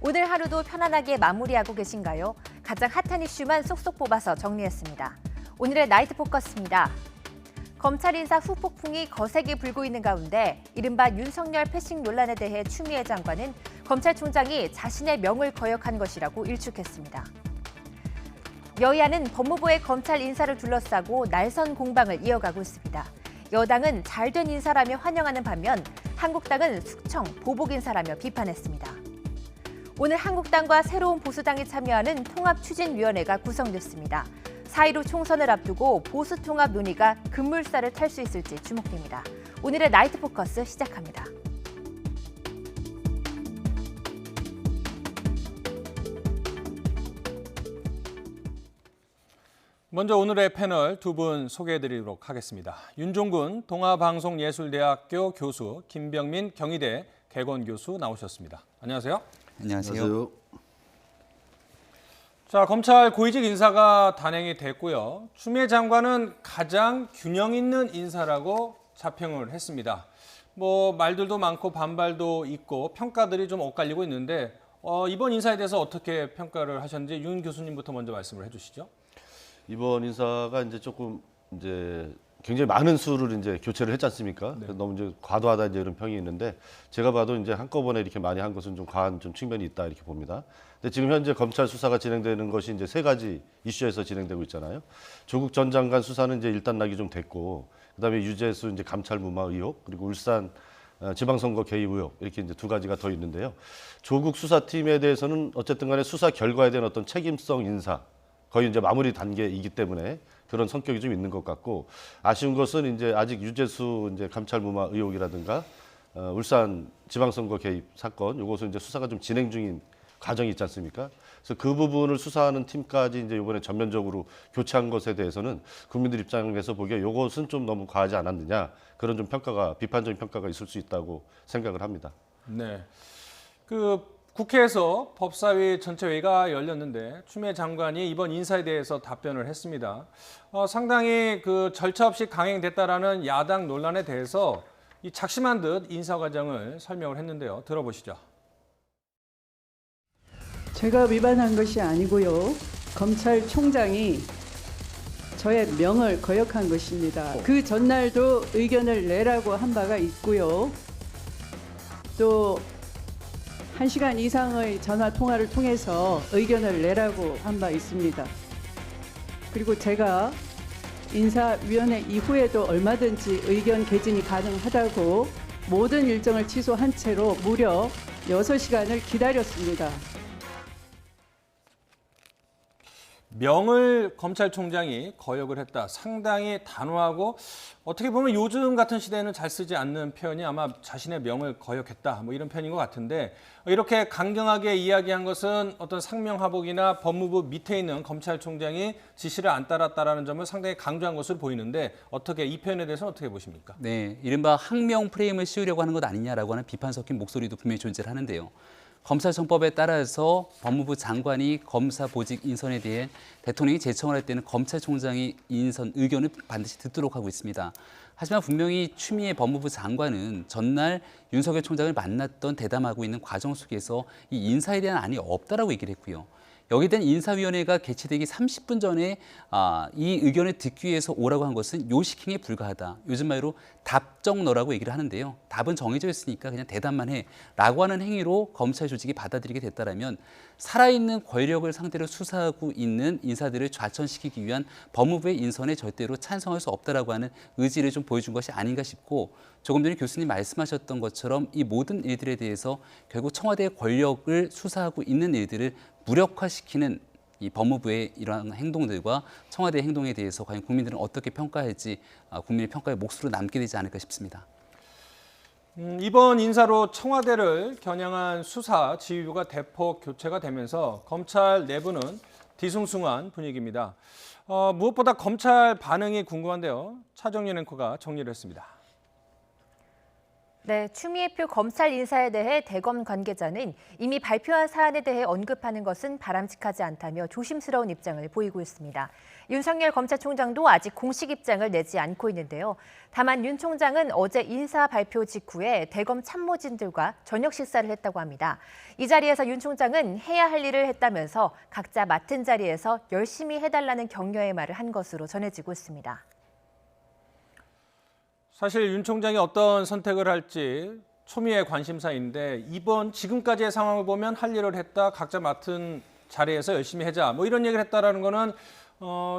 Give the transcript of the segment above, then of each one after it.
오늘 하루도 편안하게 마무리하고 계신가요? 가장 핫한 이슈만 쏙쏙 뽑아서 정리했습니다. 오늘의 나이트 포커스입니다. 검찰 인사 후폭풍이 거세게 불고 있는 가운데 이른바 윤석열 패싱 논란에 대해 추미애 장관은 검찰총장이 자신의 명을 거역한 것이라고 일축했습니다. 여야는 법무부의 검찰 인사를 둘러싸고 날선 공방을 이어가고 있습니다. 여당은 잘된 인사라며 환영하는 반면 한국당은 숙청, 보복 인사라며 비판했습니다. 오늘 한국당과 새로운 보수당이 참여하는 통합추진위원회가 구성됐습니다. 4.15 총선을 앞두고 보수통합 논의가 급물살을 탈 수 있을지 주목됩니다. 오늘의 나이트 포커스 시작합니다. 먼저 오늘의 패널 두 분 소개해드리도록 하겠습니다. 윤종군 동아방송예술대학교 교수, 김병민 경희대 개건교수 나오셨습니다. 안녕하세요. 안녕하세요. 자, 검찰 고위직 인사가 단행이 됐고요. 추미애 장관은 가장 균형 있는 인사라고 자평을 했습니다. 말들도 많고 반발도 있고 평가들이 좀 엇갈리고 있는데 이번 인사에 대해서 어떻게 평가를 하셨는지 윤 교수님부터 먼저 말씀을 해주시죠. 이번 인사가 조금 굉장히 많은 수를 교체를 했지 않습니까? 네. 너무 과도하다 이런 평이 있는데 제가 봐도 한꺼번에 이렇게 많이 한 것은 좀 과한 측면이 있다 이렇게 봅니다. 근데 지금 현재 검찰 수사가 진행되는 것이 세 가지 이슈에서 진행되고 있잖아요. 조국 전 장관 수사는 일단 낙이 좀 됐고, 그다음에 유재수 감찰 무마 의혹, 그리고 울산 지방선거 개입 의혹 이렇게 두 가지가 더 있는데요. 조국 수사팀에 대해서는 어쨌든 간에 수사 결과에 대한 어떤 책임성 인사 거의 마무리 단계이기 때문에 그런 성격이 좀 있는 것 같고, 아쉬운 것은 아직 유재수 감찰 무마 의혹이라든가 울산 지방선거 개입 사건 요것은 수사가 좀 진행 중인 과정이 있지 않습니까? 그래서 그 부분을 수사하는 팀까지 이번에 전면적으로 교체한 것에 대해서는 국민들 입장에서 보기에 요것은 좀 너무 과하지 않았느냐, 그런 좀 비판적인 평가가 있을 수 있다고 생각을 합니다. 네. 국회에서 법사위 전체회의가 열렸는데 추미애 장관이 이번 인사에 대해서 답변을 했습니다. 상당히 절차 없이 강행됐다라는 야당 논란에 대해서 작심한 듯 인사 과정을 설명을 했는데요. 들어보시죠. 제가 위반한 것이 아니고요. 검찰총장이 저의 명을 거역한 것입니다. 그 전날도 의견을 내라고 한 바가 있고요. 또 1시간 이상의 전화 통화를 통해서 의견을 내라고 한 바 있습니다. 그리고 제가 인사위원회 이후에도 얼마든지 의견 개진이 가능하다고 모든 일정을 취소한 채로 무려 6시간을 기다렸습니다. 명을 검찰총장이 거역을 했다. 상당히 단호하고 어떻게 보면 요즘 같은 시대에는 잘 쓰지 않는 표현이 아마 자신의 명을 거역했다. 이런 표현인 것 같은데, 이렇게 강경하게 이야기한 것은 어떤 상명하복이나 법무부 밑에 있는 검찰총장이 지시를 안 따랐다라는 점을 상당히 강조한 것으로 보이는데, 이 표현에 대해서는 어떻게 보십니까? 네, 이른바 항명 프레임을 씌우려고 하는 것 아니냐라고 하는 비판 섞인 목소리도 분명히 존재를 하는데요. 검찰청법에 따라서 법무부 장관이 검사 보직 인선에 대해 대통령이 제청을 할 때는 검찰총장이 인선 의견을 반드시 듣도록 하고 있습니다. 하지만 분명히 추미애 법무부 장관은 전날 윤석열 총장을 만났던 대담하고 있는 과정 속에서 이 인사에 대한 안이 없다라고 얘기를 했고요. 여기에 대한 인사위원회가 개최되기 30분 전에 이 의견을 듣기 위해서 오라고 한 것은 요식행에 불과하다. 요즘 말로 답정너라고 얘기를 하는데요. 답은 정해져 있으니까 그냥 대답만 해라고 하는 행위로 검찰 조직이 받아들이게 됐다라면 살아있는 권력을 상대로 수사하고 있는 인사들을 좌천시키기 위한 법무부의 인선에 절대로 찬성할 수 없다라고 하는 의지를 좀 보여준 것이 아닌가 싶고, 조금 전에 교수님 말씀하셨던 것처럼 이 모든 일들에 대해서 결국 청와대의 권력을 수사하고 있는 일들을 무력화시키는 이 법무부의 이러한 행동들과 청와대의 행동에 대해서 과연 국민들은 어떻게 평가할지 국민의 평가의 몫으로 남게 되지 않을까 싶습니다. 이번 인사로 청와대를 겨냥한 수사 지휘부가 대폭 교체가 되면서 검찰 내부는 뒤숭숭한 분위기입니다. 무엇보다 검찰 반응이 궁금한데요. 차정윤 앵커가 정리를 했습니다. 네, 추미애 표 검찰 인사에 대해 대검 관계자는 이미 발표한 사안에 대해 언급하는 것은 바람직하지 않다며 조심스러운 입장을 보이고 있습니다. 윤석열 검찰총장도 아직 공식 입장을 내지 않고 있는데요. 다만 윤 총장은 어제 인사 발표 직후에 대검 참모진들과 저녁 식사를 했다고 합니다. 이 자리에서 윤 총장은 해야 할 일을 했다면서 각자 맡은 자리에서 열심히 해달라는 격려의 말을 한 것으로 전해지고 있습니다. 사실 윤 총장이 어떤 선택을 할지 초미의 관심사인데 이번 지금까지의 상황을 보면 할 일을 했다, 각자 맡은 자리에서 열심히 하자, 뭐 이런 얘기를 했다라는 거는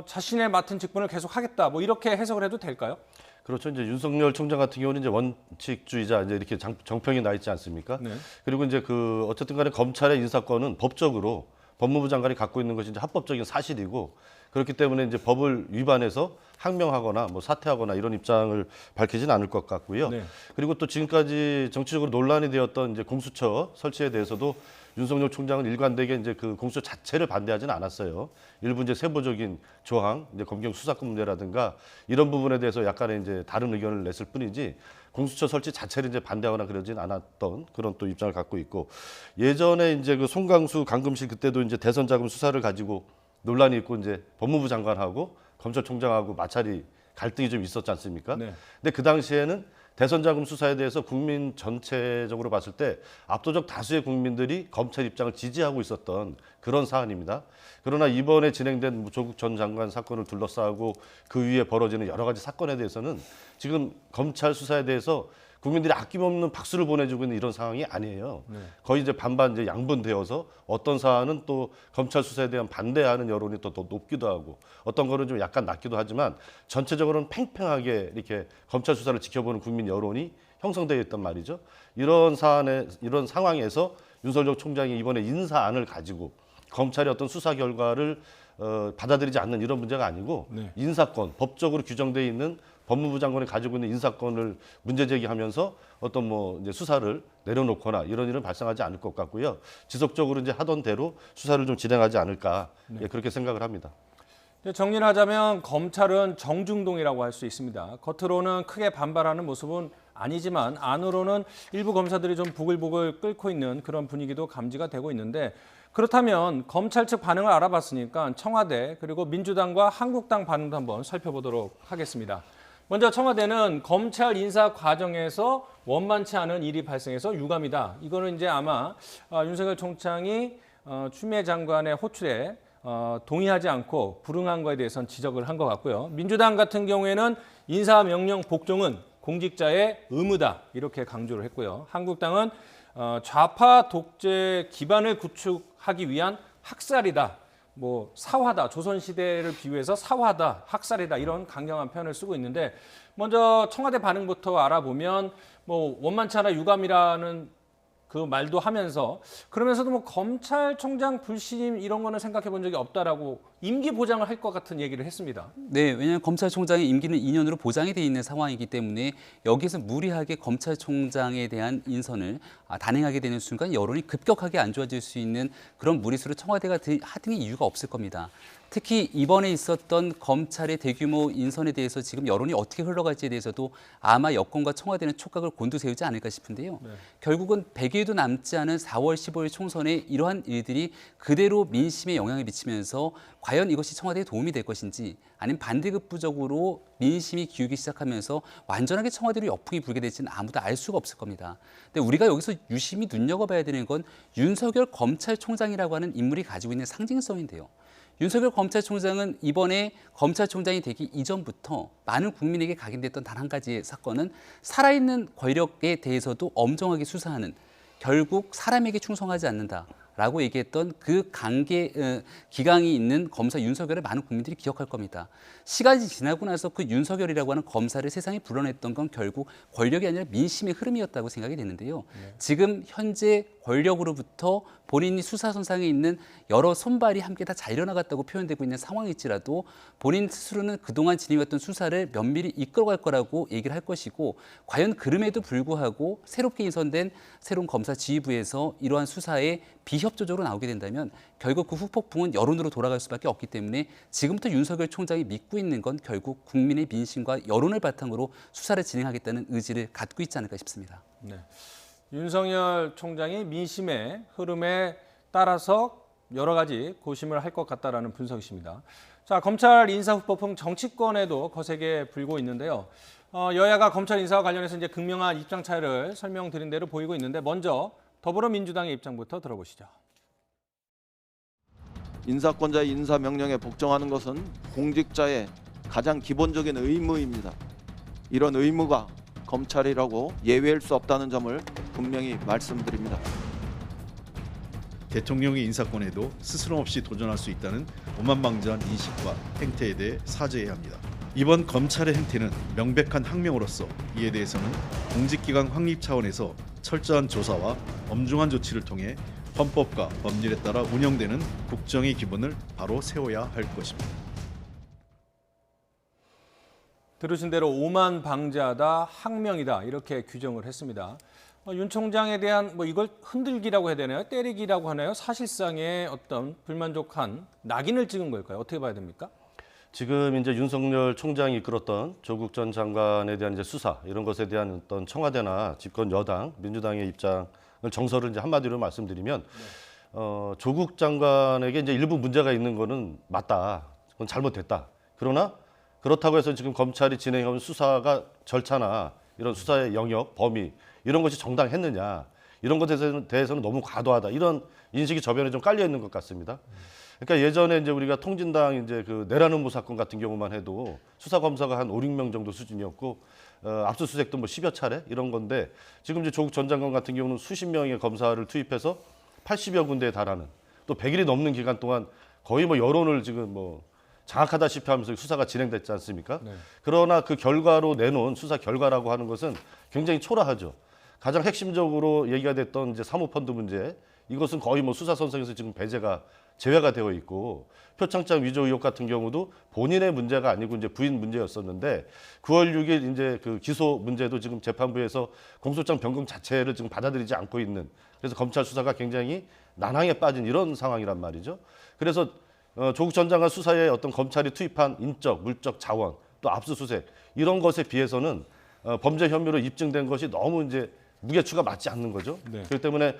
자신의 맡은 직분을 계속 하겠다, 뭐 이렇게 해석을 해도 될까요? 그렇죠. 이제 윤석열 총장 같은 경우는 이제 원칙주의자 이제 이렇게 정평이 나 있지 않습니까? 네. 그리고 이제 그 어쨌든 간에 검찰의 인사권은 법적으로 법무부 장관이 갖고 있는 것이 이제 합법적인 사실이고 그렇기 때문에 이제 법을 위반해서 항명하거나 뭐 사퇴하거나 이런 입장을 밝히진 않을 것 같고요. 네. 그리고 또 지금까지 정치적으로 논란이 되었던 이제 공수처 설치에 대해서도 윤석열 총장은 일관되게 이제 그 공수처 자체를 반대하지는 않았어요. 일부 이제 세부적인 조항, 이제 검경 수사권 문제라든가 이런 부분에 대해서 약간의 이제 다른 의견을 냈을 뿐이지 공수처 설치 자체를 이제 반대하거나 그러진 않았던 그런 또 입장을 갖고 있고 예전에 이제 그 송강수 강금실 그때도 이제 대선 자금 수사를 가지고 논란이 있고 이제 법무부 장관하고 검찰총장하고 마찰이 갈등이 좀 있었지 않습니까? 네. 근데 그 당시에는 대선 자금 수사에 대해서 국민 전체적으로 봤을 때 압도적 다수의 국민들이 검찰 입장을 지지하고 있었던 그런 사안입니다. 그러나 이번에 진행된 조국 전 장관 사건을 둘러싸고 그 위에 벌어지는 여러 가지 사건에 대해서는 지금 검찰 수사에 대해서 국민들이 아낌없는 박수를 보내주고 있는 이런 상황이 아니에요. 네. 거의 이제 반반 이제 양분되어서 어떤 사안은 또 검찰 수사에 대한 반대하는 여론이 또 높기도 하고 어떤 거는 좀 약간 낮기도 하지만 전체적으로는 팽팽하게 이렇게 검찰 수사를 지켜보는 국민 여론이 형성되어 있단 말이죠. 이런 상황에서 윤석열 총장이 이번에 인사안을 가지고 검찰의 어떤 수사 결과를 받아들이지 않는 이런 문제가 아니고 네. 인사권, 법적으로 규정되어 있는 법무부 장관이 가지고 있는 인사권을 문제 제기하면서 어떤 뭐 이제 수사를 내려놓거나 이런 일은 발생하지 않을 것 같고요. 지속적으로 이제 하던 대로 수사를 좀 진행하지 않을까 예, 그렇게 생각을 합니다. 정리를 하자면 검찰은 정중동이라고 할 수 있습니다. 겉으로는 크게 반발하는 모습은 아니지만 안으로는 일부 검사들이 좀 부글부글 끓고 있는 그런 분위기도 감지가 되고 있는데 그렇다면 검찰 측 반응을 알아봤으니까 청와대 그리고 민주당과 한국당 반응도 한번 살펴보도록 하겠습니다. 먼저 청와대는 검찰 인사 과정에서 원만치 않은 일이 발생해서 유감이다. 이거는 이제 아마 윤석열 총장이 추미애 장관의 호출에 동의하지 않고 불응한 거에 대해서는 지적을 한 것 같고요. 민주당 같은 경우에는 인사명령 복종은 공직자의 의무다. 이렇게 강조를 했고요. 한국당은 좌파 독재 기반을 구축하기 위한 학살이다. 뭐 사화다, 조선시대를 비유해서 사화다, 학살이다 이런 강경한 표현을 쓰고 있는데 먼저 청와대 반응부터 알아보면 뭐 원만치 않아 유감이라는 그 말도 하면서 그러면서도 뭐 검찰총장 불신임 이런 거는 생각해 본 적이 없다라고 임기 보장을 할 것 같은 얘기를 했습니다. 네, 왜냐하면 검찰총장의 임기는 2년으로 보장이 돼 있는 상황이기 때문에 여기서 무리하게 검찰총장에 대한 인선을 단행하게 되는 순간 여론이 급격하게 안 좋아질 수 있는 그런 무리수를 청와대가 하등의 이유가 없을 겁니다. 특히 이번에 있었던 검찰의 대규모 인선에 대해서 지금 여론이 어떻게 흘러갈지에 대해서도 아마 여권과 청와대는 촉각을 곤두세우지 않을까 싶은데요. 네. 결국은 100일도 남지 않은 4월 15일 총선에 이러한 일들이 그대로 민심에 영향을 미치면서 과연 이것이 청와대에 도움이 될 것인지 아니면 반대급부적으로 민심이 기우기 시작하면서 완전하게 청와대로 역풍이 불게 될지는 아무도 알 수가 없을 겁니다. 근데 우리가 여기서 유심히 눈여겨봐야 되는 건 윤석열 검찰총장이라고 하는 인물이 가지고 있는 상징성인데요. 윤석열 검찰총장은 이번에 검찰총장이 되기 이전부터 많은 국민에게 각인됐던 단 한 가지의 사건은 살아있는 권력에 대해서도 엄정하게 수사하는 결국 사람에게 충성하지 않는다라고 얘기했던 그 기강이 있는 검사 윤석열을 많은 국민들이 기억할 겁니다. 시간이 지나고 나서 그 윤석열이라고 하는 검사를 세상에 불러냈던 건 결국 권력이 아니라 민심의 흐름이었다고 생각이 되는데요. 네. 지금 현재 권력으로부터 본인이 수사선상에 있는 여러 손발이 함께 다 잘려나갔다고 표현되고 있는 상황일지라도 본인 스스로는 그동안 진행했던 수사를 면밀히 이끌어갈 거라고 얘기를 할 것이고 과연 그럼에도 불구하고 새롭게 인선된 새로운 검사 지휘부에서 이러한 수사에 비협 비협조적으로 나오게 된다면 결국 그 후폭풍은 여론으로 돌아갈 수밖에 없기 때문에 지금부터 윤석열 총장이 믿고 있는 건 결국 국민의 민심과 여론을 바탕으로 수사를 진행하겠다는 의지를 갖고 있지 않을까 싶습니다. 네. 윤석열 총장이 민심의 흐름에 따라서 여러 가지 고심을 할 것 같다라는 분석이십니다. 자, 검찰 인사 후폭풍 정치권에도 거세게 불고 있는데요. 여야가 검찰 인사와 관련해서 이제 극명한 입장 차이를 설명드린 대로 보이고 있는데 먼저 더불어민주당의 입장부터 들어보시죠. 인사권자의 인사 명령에 복종하는 것은 공직자의 가장 기본적인 의무입니다. 이런 의무가 검찰이라고 예외할 수 없다는 점을 분명히 말씀드립니다. 대통령의 인사권에도 스스럼 없이 도전할 수 있다는 오만방자한 인식과 행태에 대해 사죄해야 합니다. 이번 검찰의 행태는 명백한 항명으로서 이에 대해서는 공직기관 확립 차원에서 철저한 조사와 엄중한 조치를 통해 헌법과 법률에 따라 운영되는 국정의 기본을 바로 세워야 할 것입니다. 들으신 대로 오만방자하다, 항명이다 이렇게 규정을 했습니다. 윤 총장에 대한 이걸 흔들기라고 해야 되나요? 때리기라고 하나요? 사실상의 어떤 불만족한 낙인을 찍은 걸까요? 어떻게 봐야 됩니까? 지금 이제 윤석열 총장이 이끌었던 조국 전 장관에 대한 이제 수사 이런 것에 대한 어떤 청와대나 집권 여당 민주당의 입장을 정서를 이제 한마디로 말씀드리면 조국 장관에게 이제 일부 문제가 있는 거는 맞다, 그건 잘못됐다. 그러나 그렇다고 해서 지금 검찰이 진행하는 수사가 절차나 이런 수사의 영역, 범위 이런 것이 정당했느냐 이런 것에 대해서는 너무 과도하다 이런 인식이 저변에 좀 깔려 있는 것 같습니다. 그러니까 예전에 이제 우리가 통진당 이제 그 내라는 사건 같은 경우만 해도 수사 검사가 한 5, 6명 정도 수준이었고 압수수색도 10여 차례 이런 건데 지금 이제 조국 전 장관 같은 경우는 수십 명의 검사를 투입해서 80여 군데에 달하는 또 100일이 넘는 기간 동안 거의 여론을 지금 장악하다시피 하면서 수사가 진행됐지 않습니까? 네. 그러나 그 결과로 내놓은 수사 결과라고 하는 것은 굉장히 초라하죠. 가장 핵심적으로 얘기가 됐던 이제 사모펀드 문제, 이것은 거의 수사 선상에서 지금 배제가 제외가 되어 있고 표창장 위조 의혹 같은 경우도 본인의 문제가 아니고 이제 부인 문제였었는데 9월 6일 이제 그 기소 문제도 지금 재판부에서 공소장 변경 자체를 지금 받아들이지 않고 있는, 그래서 검찰 수사가 굉장히 난항에 빠진 이런 상황이란 말이죠. 그래서 조국 전 장관 수사에 어떤 검찰이 투입한 인적, 물적 자원, 또 압수수색 이런 것에 비해서는 범죄 혐의로 입증된 것이 너무 이제 무게추가 맞지 않는 거죠. 네. 그렇기 때문에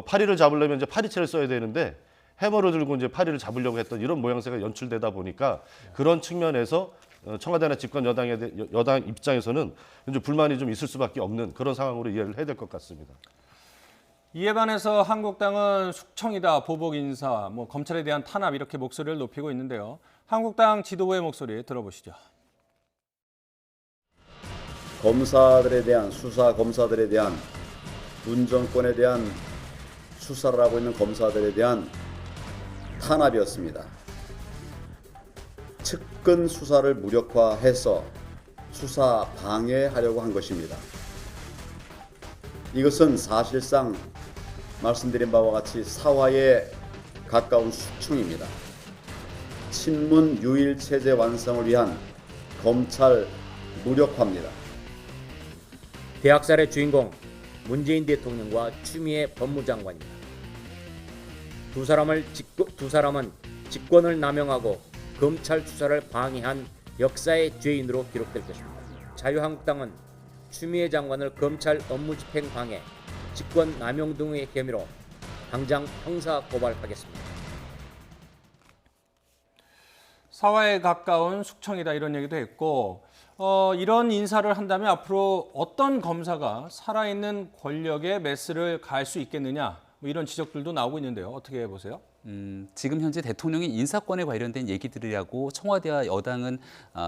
파리를 잡으려면 이제 파리채를 써야 되는데 해머를 들고 이제 파리를 잡으려고 했던 이런 모양새가 연출되다 보니까 그런 측면에서 청와대나 집권 여당 입장에서는 이제 불만이 좀 있을 수밖에 없는 그런 상황으로 이해를 해야 될 것 같습니다. 이에 반해서 한국당은 숙청이다, 보복 인사, 검찰에 대한 탄압 이렇게 목소리를 높이고 있는데요. 한국당 지도부의 목소리 들어보시죠. 검사들에 대한 수사, 검사들에 대한 문 정권에 대한 수사를 하고 있는 검사들에 대한 탄압이었습니다. 측근 수사를 무력화해서 수사 방해하려고 한 것입니다. 이것은 사실상 말씀드린 바와 같이 사화에 가까운 숙청입니다. 친문 유일 체제 완성을 위한 검찰 무력화입니다. 대학살의 주인공 문재인 대통령과 추미애 법무장관입니다. 두 사람은 직권을 남용하고 검찰 수사를 방해한 역사의 죄인으로 기록될 것입니다. 자유한국당은 추미애 장관을 검찰 업무집행 방해, 직권 남용 등의 혐의로 당장 형사 고발하겠습니다. 사화에 가까운 숙청이다 이런 얘기도 했고 이런 인사를 한다면 앞으로 어떤 검사가 살아있는 권력의 메스를 갈 수 있겠느냐 이런 지적들도 나오고 있는데요. 어떻게 보세요? 지금 현재 대통령의 인사권에 관련된 얘기들이라고 청와대와 여당은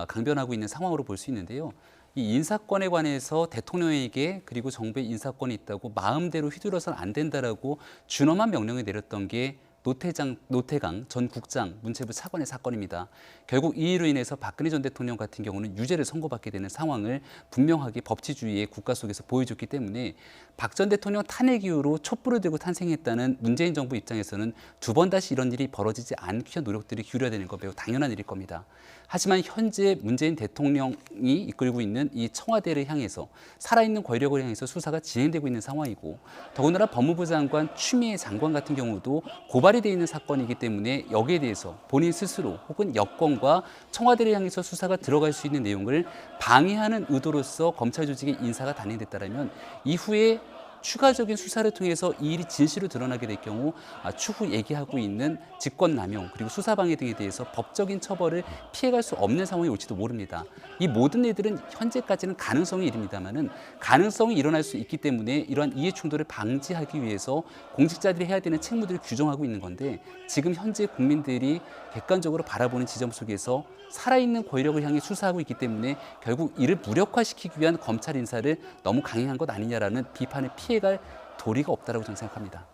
강변하고 있는 상황으로 볼 수 있는데요. 이 인사권에 관해서 대통령에게 그리고 정부의 인사권이 있다고 마음대로 휘둘러서는 안 된다라고 준엄한 명령을 내렸던 게 노태강 전 국장 문체부 차관의 사건입니다. 결국 이 일로 인해서 박근혜 전 대통령 같은 경우는 유죄를 선고받게 되는 상황을 분명하게 법치주의의 국가 속에서 보여줬기 때문에 박 전 대통령 탄핵 이후로 촛불을 들고 탄생했다는 문재인 정부 입장에서는 두 번 다시 이런 일이 벌어지지 않기 위한 노력들이 기울여야 되는 거 매우 당연한 일일 겁니다. 하지만 현재 문재인 대통령이 이끌고 있는 이 청와대를 향해서 살아있는 권력을 향해서 수사가 진행되고 있는 상황이고 더군다나 법무부 장관 추미애 장관 같은 경우도 고발이 돼 있는 사건이기 때문에 여기에 대해서 본인 스스로 혹은 여권과 청와대를 향해서 수사가 들어갈 수 있는 내용을 방해하는 의도로서 검찰 조직의 인사가 단행됐다면 이후에 추가적인 수사를 통해서 이 일이 진실로 드러나게 될 경우 추후 얘기하고 있는 직권남용 그리고 수사방해 등에 대해서 법적인 처벌을 피해갈 수 없는 상황이 올지도 모릅니다. 이 모든 일들은 현재까지는 가능성의 일입니다만은 가능성이 일어날 수 있기 때문에 이러한 이해충돌을 방지하기 위해서 공직자들이 해야 되는 책무들을 규정하고 있는 건데 지금 현재 국민들이 객관적으로 바라보는 지점 속에서 살아있는 권력을 향해 수사하고 있기 때문에 결국 이를 무력화시키기 위한 검찰 인사를 너무 강행한 것 아니냐라는 비판을 피해갈 도리가 없다라고 저는 생각합니다.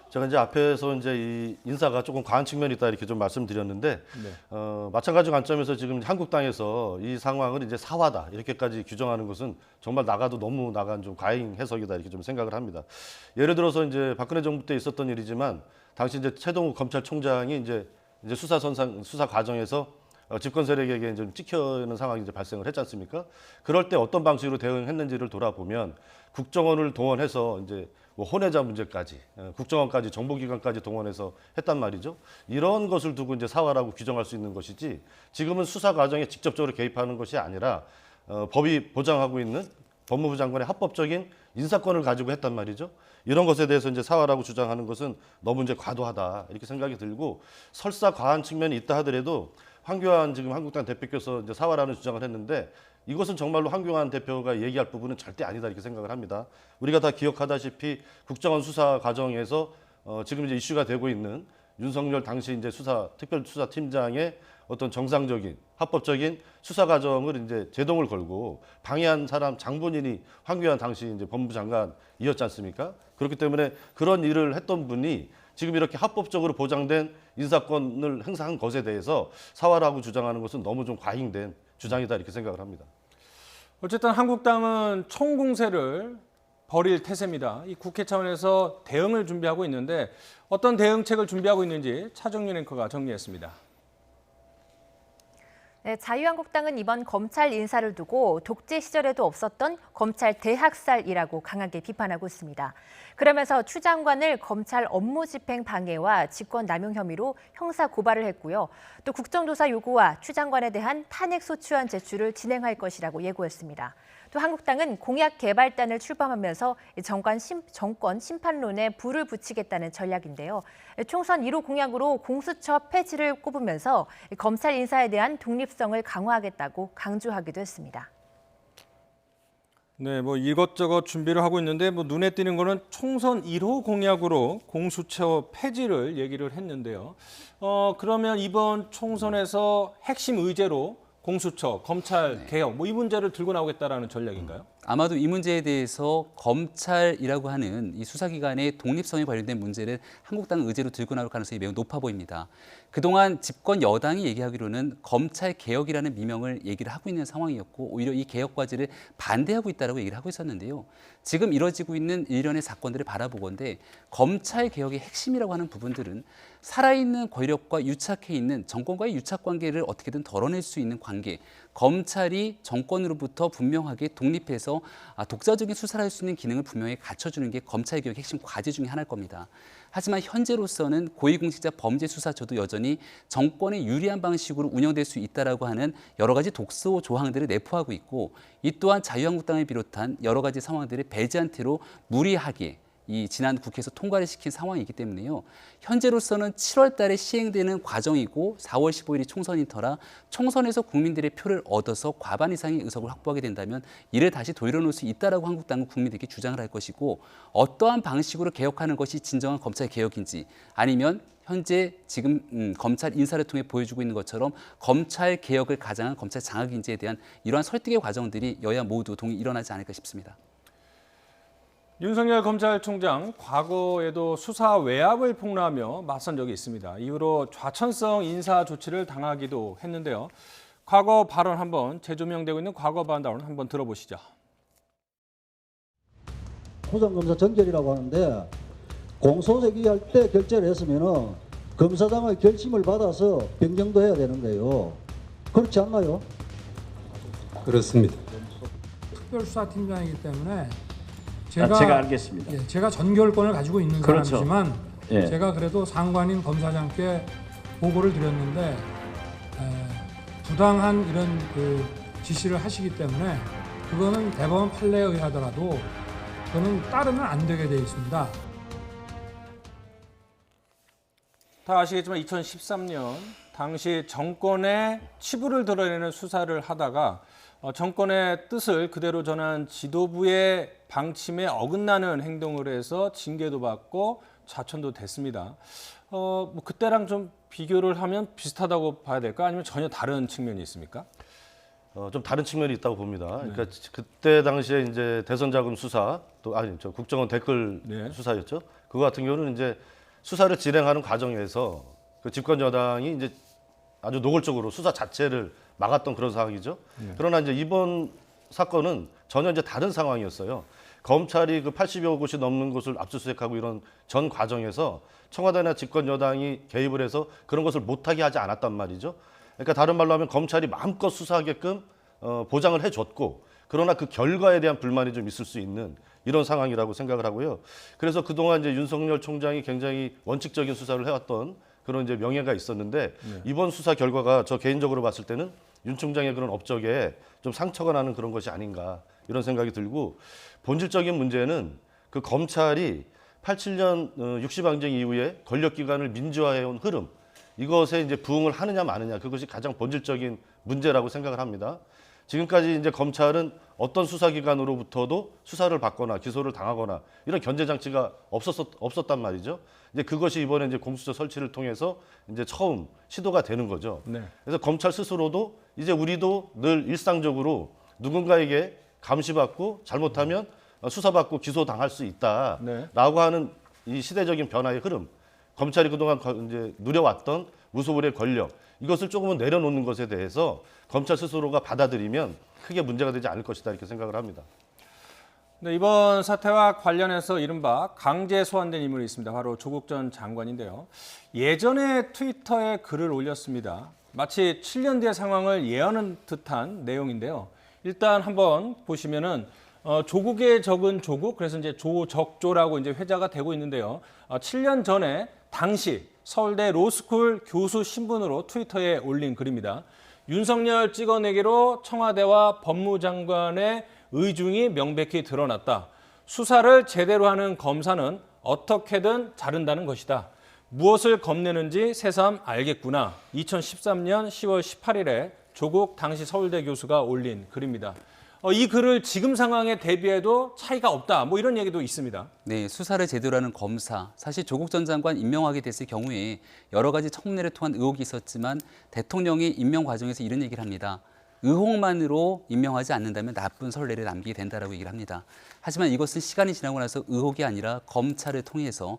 제가 이제 앞에서 이제 이 인사가 조금 과한 측면이 있다 이렇게 좀 말씀드렸는데 마찬가지 관점에서 지금 한국당에서 이 상황을 이제 사화다 이렇게까지 규정하는 것은 정말 나가도 너무 나간 좀 과잉 해석이다 이렇게 좀 생각을 합니다. 예를 들어서 이제 박근혜 정부 때 있었던 일이지만 당시 이제 최동욱 검찰총장이 이제 수사 과정에서 집권 세력에게 좀 찍히는 상황이 이제 발생을 했지 않습니까? 그럴 때 어떤 방식으로 대응했는지를 돌아보면 국정원을 동원해서 이제 뭐 혼외자 문제까지 국정원까지 정보기관까지 동원해서 했단 말이죠. 이런 것을 두고 이제 사화라고 규정할 수 있는 것이지 지금은 수사 과정에 직접적으로 개입하는 것이 아니라 법이 보장하고 있는 법무부 장관의 합법적인 인사권을 가지고 했단 말이죠. 이런 것에 대해서 이제 사화라고 주장하는 것은 너무 이제 과도하다 이렇게 생각이 들고 설사 과한 측면이 있다 하더라도 황교안 지금 한국당 대표께서 이제 사화라는 주장을 했는데 이것은 정말로 황교안 대표가 얘기할 부분은 절대 아니다 이렇게 생각을 합니다. 우리가 다 기억하다시피 국정원 수사 과정에서 지금 이제 이슈가 되고 있는 윤석열 당시 이제 특별수사팀장의 어떤 정상적인 합법적인 수사 과정을 이제 제동을 걸고 방해한 사람 장본인이 황교안 당시 이제 법무부 장관이었지 않습니까? 그렇기 때문에 그런 일을 했던 분이 지금 이렇게 합법적으로 보장된 인사권을 행사한 것에 대해서 사화라고 주장하는 것은 너무 좀 과잉된 주장이다 이렇게 생각을 합니다. 어쨌든 한국당은 총공세를 벌일 태세입니다. 이 국회 차원에서 대응을 준비하고 있는데 어떤 대응책을 준비하고 있는지 차정윤 앵커가 정리했습니다. 네, 자유한국당은 이번 검찰 인사를 두고 독재 시절에도 없었던 검찰 대학살이라고 강하게 비판하고 있습니다. 그러면서 추 장관을 검찰 업무 집행 방해와 직권 남용 혐의로 형사 고발을 했고요. 또 국정조사 요구와 추 장관에 대한 탄핵 소추안 제출을 진행할 것이라고 예고했습니다. 또 한국당은 공약 개발단을 출범하면서 정권 심판론에 불을 붙이겠다는 전략인데요. 총선 1호 공약으로 공수처 폐지를 꼽으면서 검찰 인사에 대한 독립성을 강화하겠다고 강조하기도 했습니다. 네, 뭐 이것저것 준비를 하고 있는데 뭐 눈에 띄는 거는 총선 1호 공약으로 공수처 폐지를 얘기를 했는데요. 그러면 이번 총선에서 핵심 의제로 공수처, 검찰 개혁, 뭐 이 문제를 들고 나오겠다라는 전략인가요? 아마도 이 문제에 대해서 검찰이라고 하는 이 수사기관의 독립성에 관련된 문제를 한국당 의제로 들고 나올 가능성이 매우 높아 보입니다. 그동안 집권 여당이 얘기하기로는 검찰 개혁이라는 미명을 얘기를 하고 있는 상황이었고 오히려 이 개혁 과제를 반대하고 있다라고 얘기를 하고 있었는데요. 지금 이뤄지고 있는 일련의 사건들을 바라보건대 검찰 개혁의 핵심이라고 하는 부분들은 살아있는 권력과 유착해 있는 정권과의 유착 관계를 어떻게든 덜어낼 수 있는 관계, 검찰이 정권으로부터 분명하게 독립해서 독자적인 수사를 할 수 있는 기능을 분명히 갖춰주는 게 검찰개혁의 핵심 과제 중에 하나일 겁니다. 하지만 현재로서는 고위공직자 범죄수사처도 여전히 정권에 유리한 방식으로 운영될 수 있다라고 하는 여러 가지 독소 조항들을 내포하고 있고 이 또한 자유한국당을 비롯한 여러 가지 상황들을 배제한 채로 무리하게 이 지난 국회에서 통과를 시킨 상황이기 때문에요. 현재로서는 7월 달에 시행되는 과정이고 4월 15일이 총선인 터라 총선에서 국민들의 표를 얻어서 과반 이상의 의석을 확보하게 된다면 이를 다시 돌려놓을 수 있다라고 한국당은 국민들에게 주장을 할 것이고 어떠한 방식으로 개혁하는 것이 진정한 검찰 개혁인지 아니면 현재 지금 검찰 인사를 통해 보여주고 있는 것처럼 검찰 개혁을 가장한 검찰 장악인지에 대한 이러한 설득의 과정들이 여야 모두 동의 일어나지 않을까 싶습니다. 윤석열 검찰총장 과거에도 수사 외압을 폭로하며 맞선 적이 있습니다. 이후로 좌천성 인사 조치를 당하기도 했는데요. 과거 발언 한번 재조명되고 있는 과거 발언 한번 들어보시죠. 포장검사 정결이라고 하는데 공소제기할 때 결재를 했으면은 검사장의 결심을 받아서 변경도 해야 되는 거예요. 그렇지 않나요? 그렇습니다. 특별수사팀장이기 때문에 제가 알겠습니다. 예, 제가 전결권을 가지고 있는 그렇죠. 사람이지만 예. 제가 그래도 상관인 검사장께 보고를 드렸는데 부당한 이런 그 지시를 하시기 때문에 그거는 대법원 판례에 의하더라도 저는 따르면 안 되게 되어 있습니다. 다 아시겠지만 2013년 당시 정권의 치부를 드러내는 수사를 하다가 정권의 뜻을 그대로 전한 지도부의 방침에 어긋나는 행동을 해서 징계도 받고 좌천도 됐습니다. 뭐 그때랑 좀 비교를 하면 비슷하다고 봐야 될까? 아니면 전혀 다른 측면이 있습니까? 좀 다른 측면이 있다고 봅니다. 그러니까 그때 당시에 이제 대선 자금 수사 또 국정원 댓글 수사였죠. 그거 같은 경우는 이제 수사를 진행하는 과정에서 그 집권 여당이 이제 아주 노골적으로 수사 자체를 막았던 그런 상황이죠. 그러나 이제 이번 사건은 전혀 이제 다른 상황이었어요. 검찰이 그 80여 곳이 넘는 곳을 압수수색하고 이런 전 과정에서 청와대나 집권 여당이 개입을 해서 그런 것을 못하게 하지 않았단 말이죠. 그러니까 다른 말로 하면 검찰이 마음껏 수사하게끔 보장을 해줬고, 그러나 그 결과에 대한 불만이 좀 있을 수 있는 이런 상황이라고 생각을 하고요. 그래서 그동안 이제 윤석열 총장이 굉장히 원칙적인 수사를 해왔던 그런 이제 명예가 있었는데 이번 수사 결과가 저 개인적으로 봤을 때는 윤 총장의 그런 업적에 좀 상처가 나는 그런 것이 아닌가 이런 생각이 들고, 본질적인 문제는 그 검찰이 87년 60항쟁 이후에 권력기관을 민주화해온 흐름, 이것에 이제 부응을 하느냐 마느냐, 그것이 가장 본질적인 문제라고 생각을 합니다. 지금까지 이제 검찰은 어떤 수사기관으로부터도 수사를 받거나 기소를 당하거나 이런 견제 장치가 없었단 말이죠. 이제 그것이 이번에 이제 공수처 설치를 통해서 이제 처음 시도가 되는 거죠. 그래서 검찰 스스로도 이제 우리도 늘 일상적으로 누군가에게 감시받고 잘못하면 수사받고 기소당할 수 있다라고 하는 이 시대적인 변화의 흐름, 검찰이 그동안 이제 누려왔던 무소불위의 권력, 이것을 조금은 내려놓는 것에 대해서 검찰 스스로가 받아들이면 크게 문제가 되지 않을 것이다 이렇게 생각을 합니다. 네, 이번 사태와 관련해서 이른바 강제 소환된 인물이 있습니다. 바로 조국 전 장관인데요. 예전에 트위터에 글을 올렸습니다. 마치 7년 뒤의 상황을 예언한 듯한 내용인데요. 일단 한번 보시면은 조국의 적은 조국, 그래서 이제 조적조라고 이제 회자가 되고 있는데요. 7년 전에 당시 서울대 로스쿨 교수 신분으로 트위터에 올린 글입니다. 윤석열 찍어내기로 청와대와 법무장관의 의중이 명백히 드러났다. 수사를 제대로 하는 검사는 어떻게든 자른다는 것이다. 무엇을 겁내는지 새삼 알겠구나. 2013년 10월 18일에 조국 당시 서울대 교수가 올린 글입니다. 이 글을 지금 상황에 대비해도 차이가 없다, 뭐 이런 얘기도 있습니다. 네, 수사를 제대로 하는 검사. 사실 조국 전 장관 임명하게 됐을 경우에 여러 가지 청문회를 통한 의혹이 있었지만 대통령이 임명 과정에서 이런 얘기를 합니다. 의혹만으로 임명하지 않는다면 나쁜 선례를 남기게 된다라고 얘기를 합니다. 하지만 이것은 시간이 지나고 나서 의혹이 아니라 검찰을 통해서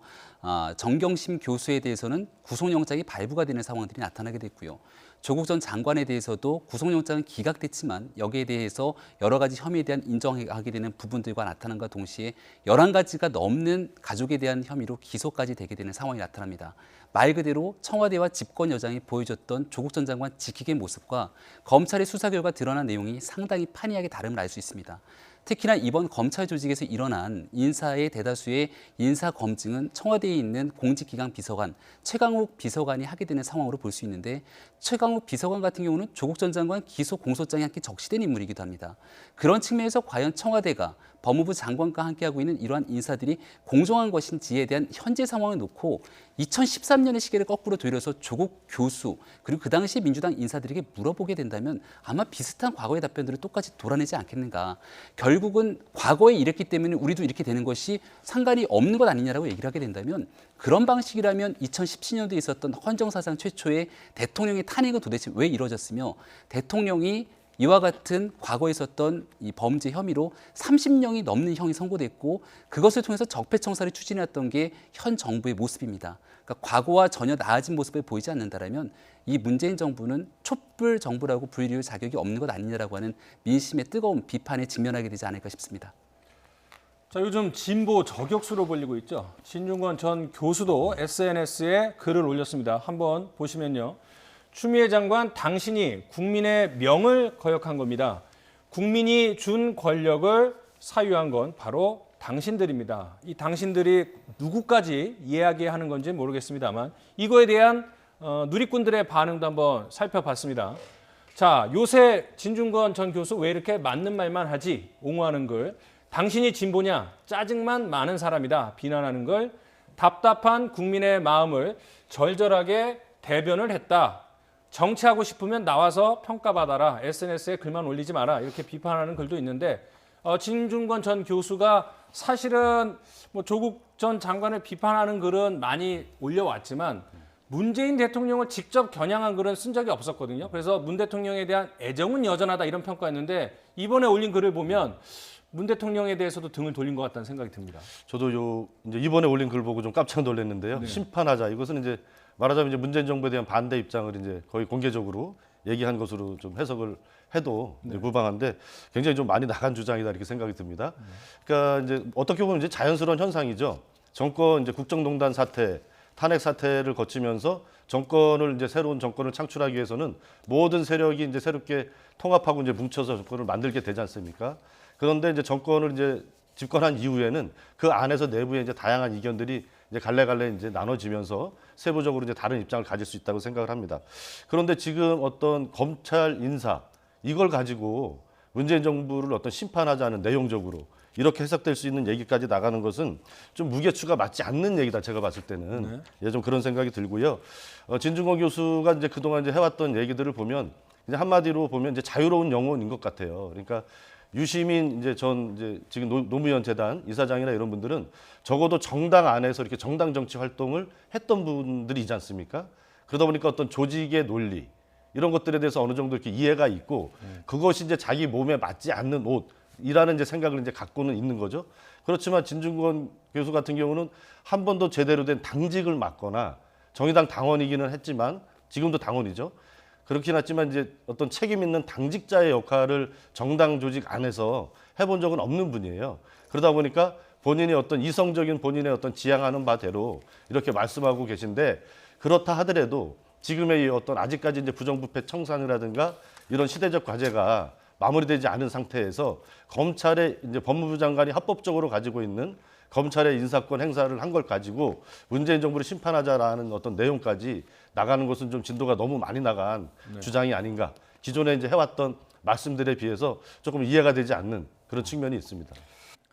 정경심 교수에 대해서는 구속영장이 발부가 되는 상황들이 나타나게 됐고요. 조국 전 장관에 대해서도 구속영장은 기각됐지만 여기에 대해서 여러 가지 혐의에 대한 인정하게 되는 부분들과 나타난과 동시에 11가지가 넘는 가족에 대한 혐의로 기소까지 되게 되는 상황이 나타납니다. 말 그대로 청와대와 집권 여당이 보여줬던 조국 전 장관 지키기의 모습과 검찰의 수사 결과 드러난 내용이 상당히 판이하게 다름을 알 수 있습니다. 특히나 이번 검찰 조직에서 일어난 인사의 대다수의 인사 검증은 청와대에 있는 공직기강 비서관 최강욱 비서관이 하게 되는 상황으로 볼 수 있는데, 최강욱 비서관 같은 경우는 조국 전 장관 기소 공소장에 함께 적시된 인물이기도 합니다. 그런 측면에서 과연 청와대가 법무부 장관과 함께하고 있는 이러한 인사들이 공정한 것인지에 대한 현재 상황을 놓고 2013년의 시계를 거꾸로 돌려서 조국 교수 그리고 그 당시 민주당 인사들에게 물어보게 된다면 아마 비슷한 과거의 답변들을 똑같이 돌아내지 않겠는가. 결국은 과거에 이랬기 때문에 우리도 이렇게 되는 것이 상관이 없는 것 아니냐라고 얘기를 하게 된다면, 그런 방식이라면 2017년도에 있었던 헌정사상 최초의 대통령의 탄핵은 도대체 왜 이루어졌으며 대통령이 이와 같은 과거에 있었던 이 범죄 혐의로 30년이 넘는 형이 선고됐고 그것을 통해서 적폐청사를 추진했던 게 현 정부의 모습입니다. 그러니까 과거와 전혀 나아진 모습을 보이지 않는다라면 이 문재인 정부는 촛불 정부라고 불릴 자격이 없는 것 아니냐라고 하는 민심의 뜨거운 비판에 직면하게 되지 않을까 싶습니다. 자, 요즘 진보 저격수로 불리고 있죠. 진중권 전 교수도 SNS에 글을 올렸습니다. 한번 보시면요. 추미애 장관, 당신이 국민의 명을 거역한 겁니다. 국민이 준 권력을 사유한 건 바로 당신들입니다. 이 당신들이 누구까지 이야기하는 건지 모르겠습니다만 이거에 대한 누리꾼들의 반응도 한번 살펴봤습니다. 자, 요새 진중권 전 교수 왜 이렇게 맞는 말만 하지? 옹호하는 글. 당신이 진보냐? 짜증만 많은 사람이다. 비난하는 걸. 답답한 국민의 마음을 절절하게 대변을 했다. 정치하고 싶으면 나와서 평가받아라. SNS에 글만 올리지 마라. 이렇게 비판하는 글도 있는데 진중권 전 교수가 사실은 뭐 조국 전 장관을 비판하는 글은 많이 올려왔지만 문재인 대통령을 직접 겨냥한 글은 쓴 적이 없었거든요. 그래서 문 대통령에 대한 애정은 여전하다 이런 평가였는데 이번에 올린 글을 보면 문 대통령에 대해서도 등을 돌린 것 같다는 생각이 듭니다. 저도 이제 이번에 올린 글 보고 좀 깜짝 놀랐는데요. 네. 심판하자. 이것은 이제 말하자면 이제 문재인 정부에 대한 반대 입장을 이제 거의 공개적으로 얘기한 것으로 좀 해석을 해도 이제 무방한데 굉장히 좀 많이 나간 주장이다 이렇게 생각이 듭니다. 그러니까 이제 어떻게 보면 이제 자연스러운 현상이죠. 정권 이제 국정농단 사태, 탄핵 사태를 거치면서 정권을 이제 새로운 정권을 창출하기 위해서는 모든 세력이 이제 새롭게 통합하고 이제 뭉쳐서 정권을 만들게 되지 않습니까? 그런데 이제 정권을 이제 집권한 이후에는 그 안에서 내부에 이제 다양한 이견들이 이제 갈래갈래 이제 나눠지면서 세부적으로 이제 다른 입장을 가질 수 있다고 생각을 합니다. 그런데 지금 어떤 검찰 인사 이걸 가지고 문재인 정부를 어떤 심판하자는 내용적으로 이렇게 해석될 수 있는 얘기까지 나가는 것은 좀 무게추가 맞지 않는 얘기다 제가 봤을 때는 예, 좀 그런 생각이 들고요. 진중권 교수가 이제 그동안 이제 해왔던 얘기들을 보면 이제 한마디로 보면 이제 자유로운 영혼인 것 같아요. 그러니까 유시민 이제 지금 노무현 재단 이사장이나 이런 분들은 적어도 정당 안에서 이렇게 정당 정치 활동을 했던 분들이지 않습니까? 그러다 보니까 어떤 조직의 논리 이런 것들에 대해서 어느 정도 이렇게 이해가 있고 그것이 이제 자기 몸에 맞지 않는 옷이라는 이제 생각을 이제 갖고는 있는 거죠. 그렇지만 진중권 교수 같은 경우는 한 번도 제대로 된 당직을 맡거나 정의당 당원이기는 했지만 지금도 당원이죠. 그렇긴 하지만 이제 어떤 책임 있는 당직자의 역할을 정당 조직 안에서 해본 적은 없는 분이에요. 그러다 보니까 본인이 어떤 이성적인 본인의 어떤 지향하는 바대로 이렇게 말씀하고 계신데 그렇다 하더라도 지금의 이 어떤 아직까지 이제 부정부패 청산이라든가 이런 시대적 과제가 마무리되지 않은 상태에서 검찰의 이제 법무부 장관이 합법적으로 가지고 있는 검찰의 인사권 행사를 한 걸 가지고 문재인 정부를 심판하자라는 어떤 내용까지 나가는 것은 좀 진도가 너무 많이 나간 주장이 아닌가. 기존에 이제 해왔던 말씀들에 비해서 조금 이해가 되지 않는 그런 측면이 있습니다.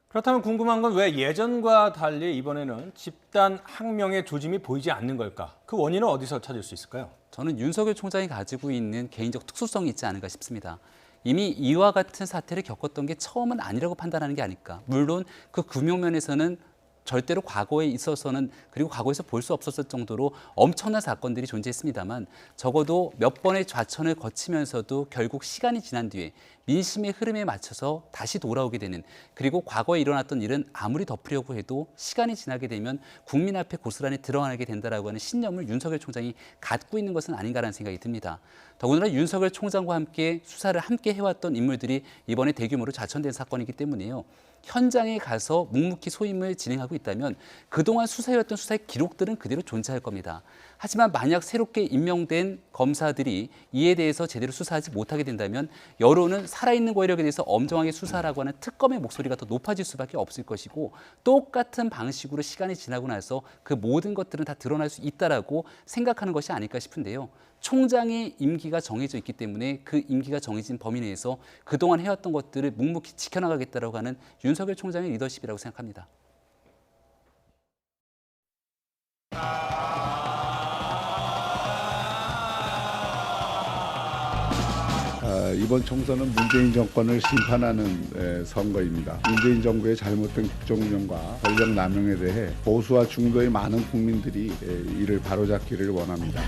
그렇다면 궁금한 건 왜 예전과 달리 이번에는 집단 항명의 조짐이 보이지 않는 걸까? 그 원인은 어디서 찾을 수 있을까요? 저는 윤석열 총장이 가지고 있는 개인적 특수성이 있지 않은가 싶습니다. 이미 이와 같은 사태를 겪었던 게 처음은 아니라고 판단하는 게 아닐까. 물론 그 구명면에서는 절대로 과거에 있어서는 그리고 과거에서 볼 수 없었을 정도로 엄청난 사건들이 존재했습니다만 적어도 몇 번의 좌천을 거치면서도 결국 시간이 지난 뒤에 민심의 흐름에 맞춰서 다시 돌아오게 되는 그리고 과거에 일어났던 일은 아무리 덮으려고 해도 시간이 지나게 되면 국민 앞에 고스란히 드러나게 된다라고 하는 신념을 윤석열 총장이 갖고 있는 것은 아닌가라는 생각이 듭니다. 더군다나 윤석열 총장과 함께 수사를 함께 해왔던 인물들이 이번에 대규모로 좌천된 사건이기 때문에요. 현장에 가서 묵묵히 소임을 진행하고 있다면 그동안 수사해왔던 수사의 기록들은 그대로 존재할 겁니다. 하지만 만약 새롭게 임명된 검사들이 이에 대해서 제대로 수사하지 못하게 된다면 여론은 살아있는 권력에 대해서 엄정하게 수사하라고 하는 특검의 목소리가 더 높아질 수밖에 없을 것이고 똑같은 방식으로 시간이 지나고 나서 그 모든 것들은 다 드러날 수 있다라고 생각하는 것이 아닐까 싶은데요. 총장의 임기가 정해져 있기 때문에 그 임기가 정해진 범위 내에서 그동안 해왔던 것들을 묵묵히 지켜나가겠다라고 하는 윤석열 총장의 리더십이라고 생각합니다. 이번 총선은 문재인 정권을 심판하는 선거입니다. 문재인 정부의 잘못된 국정운영과 권력 남용에 대해 보수와 중도의 많은 국민들이 이를 바로잡기를 원합니다.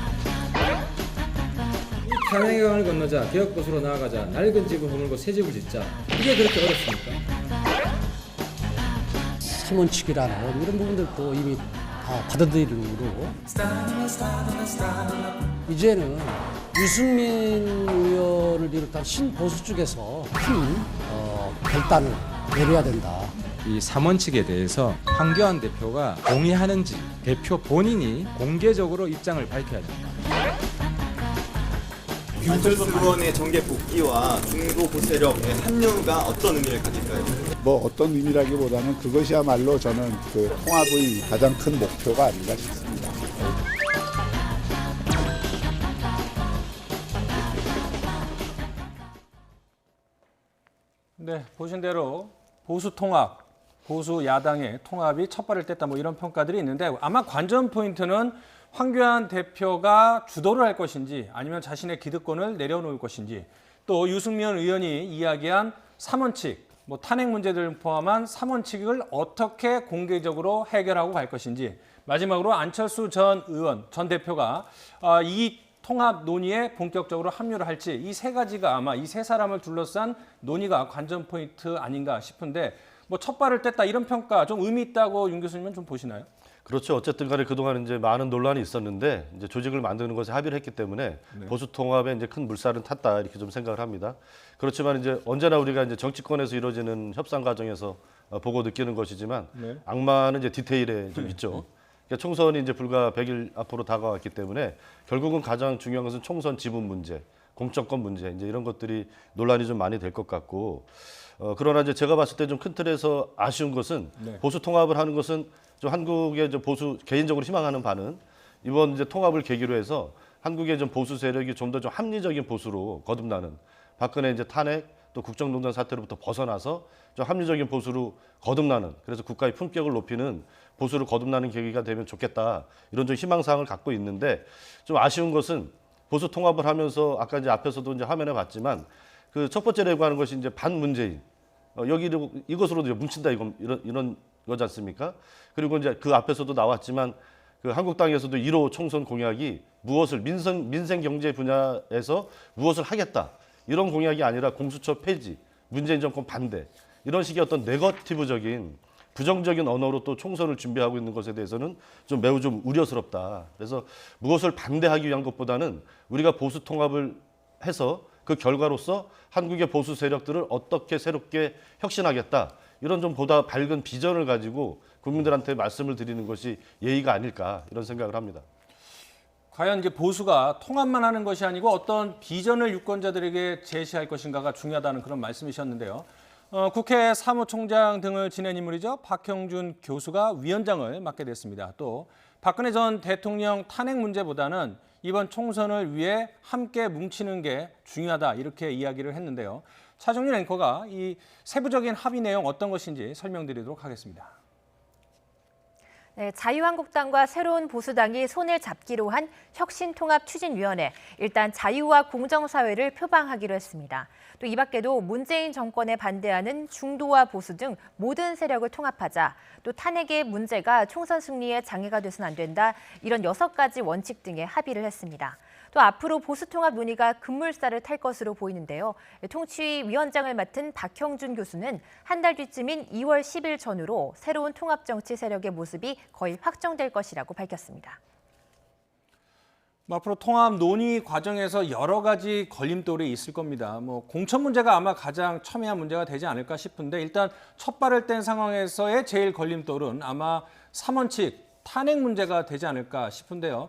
탄핵의 강을 건너자, 개혁보수로 나아가자, 낡은 집을 허물고 새 집을 짓자. 이게 그렇게 어렵습니까? 팀원칙이라는 이런 부분들도 이미 다 받아들이므로 이제는 유승민 의원을 비롯한 신보수 쪽에서 큰 결단을 내려야 된다. 이 3원칙에 대해서 황교안 대표가 동의하는지 대표 본인이 공개적으로 입장을 밝혀야 된다. 안철수 의원의 정계 복귀와 중도 보수세력의 합류가 어떤 의미를 가질까요? 뭐 어떤 의미라기보다는 그것이야말로 저는 그 통합의 가장 큰 목표가 아닌가 싶습니다. 네, 보신 대로 보수 통합, 보수 야당의 통합이 첫 발을 뗐다 뭐 이런 평가들이 있는데 아마 관전 포인트는 황교안 대표가 주도를 할 것인지 아니면 자신의 기득권을 내려놓을 것인지 또 유승민 의원이 이야기한 3원칙, 뭐 탄핵 문제들을 포함한 3원칙을 어떻게 공개적으로 해결하고 갈 것인지 마지막으로 안철수 전 의원, 전 대표가 이 통합 논의에 본격적으로 합류를 할지 이 세 가지가 아마 이 세 사람을 둘러싼 논의가 관전 포인트 아닌가 싶은데 뭐 첫 발을 뗐다 이런 평가 좀 의미 있다고 윤 교수님은 좀 보시나요? 그렇죠. 어쨌든 간에 그동안 이제 많은 논란이 있었는데 이제 조직을 만드는 것에 합의를 했기 때문에 네. 보수 통합에 이제 큰 물살은 탔다 이렇게 좀 생각을 합니다. 그렇지만 이제 언제나 우리가 이제 정치권에서 이루어지는 협상 과정에서 보고 느끼는 것이지만 네. 악마는 이제 디테일에 좀 있죠. 그러니까 총선이 이제 불과 100일 앞으로 다가왔기 때문에 결국은 가장 중요한 것은 총선 지분 문제, 공천권 문제 이제 이런 것들이 논란이 좀 많이 될 것 같고 그러나 이제 제가 봤을 때 좀 큰 틀에서 아쉬운 것은 네. 보수 통합을 하는 것은 좀 한국의 좀 보수 개인적으로 희망하는 바는 이번 이제 통합을 계기로 해서 한국의 좀 보수 세력이 좀 더 좀 합리적인 보수로 거듭나는 박근혜 이제 탄핵 또 국정농단 사태로부터 벗어나서 좀 합리적인 보수로 거듭나는 그래서 국가의 품격을 높이는 보수로 거듭나는 계기가 되면 좋겠다 이런 좀 희망사항을 갖고 있는데 좀 아쉬운 것은 보수 통합을 하면서 아까 이제 앞에서도 이제 화면에 봤지만 그 첫 번째 레고하는 것이 이제 반문재인 여기를 이것으로 이제 뭉친다 이런 거지 않습니까? 그리고 이제 그 앞에서도 나왔지만 그 한국당에서도 1호 총선 공약이 무엇을 민생 경제 분야에서 무엇을 하겠다 이런 공약이 아니라 공수처 폐지, 문재인 정권 반대 이런 식의 어떤 네거티브적인 부정적인 언어로 또 총선을 준비하고 있는 것에 대해서는 좀 매우 좀 우려스럽다. 그래서 무엇을 반대하기 위한 것보다는 우리가 보수 통합을 해서 그 결과로서 한국의 보수 세력들을 어떻게 새롭게 혁신하겠다. 이런 좀 보다 밝은 비전을 가지고 국민들한테 말씀을 드리는 것이 예의가 아닐까 이런 생각을 합니다. 과연 이제 보수가 통합만 하는 것이 아니고 어떤 비전을 유권자들에게 제시할 것인가가 중요하다는 그런 말씀이셨는데요. 국회 사무총장 등을 지낸 인물이죠. 박형준 교수가 위원장을 맡게 됐습니다. 또 박근혜 전 대통령 탄핵 문제보다는 이번 총선을 위해 함께 뭉치는 게 중요하다 이렇게 이야기를 했는데요. 차정윤 앵커가 이 세부적인 합의 내용 어떤 것인지 설명드리도록 하겠습니다. 네, 자유한국당과 새로운 보수당이 손을 잡기로 한 혁신통합추진위원회. 일단 자유와 공정사회를 표방하기로 했습니다. 또 이 밖에도 문재인 정권에 반대하는 중도와 보수 등 모든 세력을 통합하자. 또 탄핵의 문제가 총선 승리에 장애가 돼서는 안 된다. 이런 6가지 원칙 등에 합의를 했습니다. 또 앞으로 보수통합 논의가 급물살을 탈 것으로 보이는데요. 통치위원장을 맡은 박형준 교수는 한 달 뒤쯤인 2월 10일 전후로 새로운 통합정치 세력의 모습이 거의 확정될 것이라고 밝혔습니다. 앞으로 통합 논의 과정에서 여러 가지 걸림돌이 있을 겁니다. 공천 문제가 아마 가장 첨예한 문제가 되지 않을까 싶은데 일단 첫 발을 뗀 상황에서의 제일 걸림돌은 아마 3원칙 탄핵 문제가 되지 않을까 싶은데요.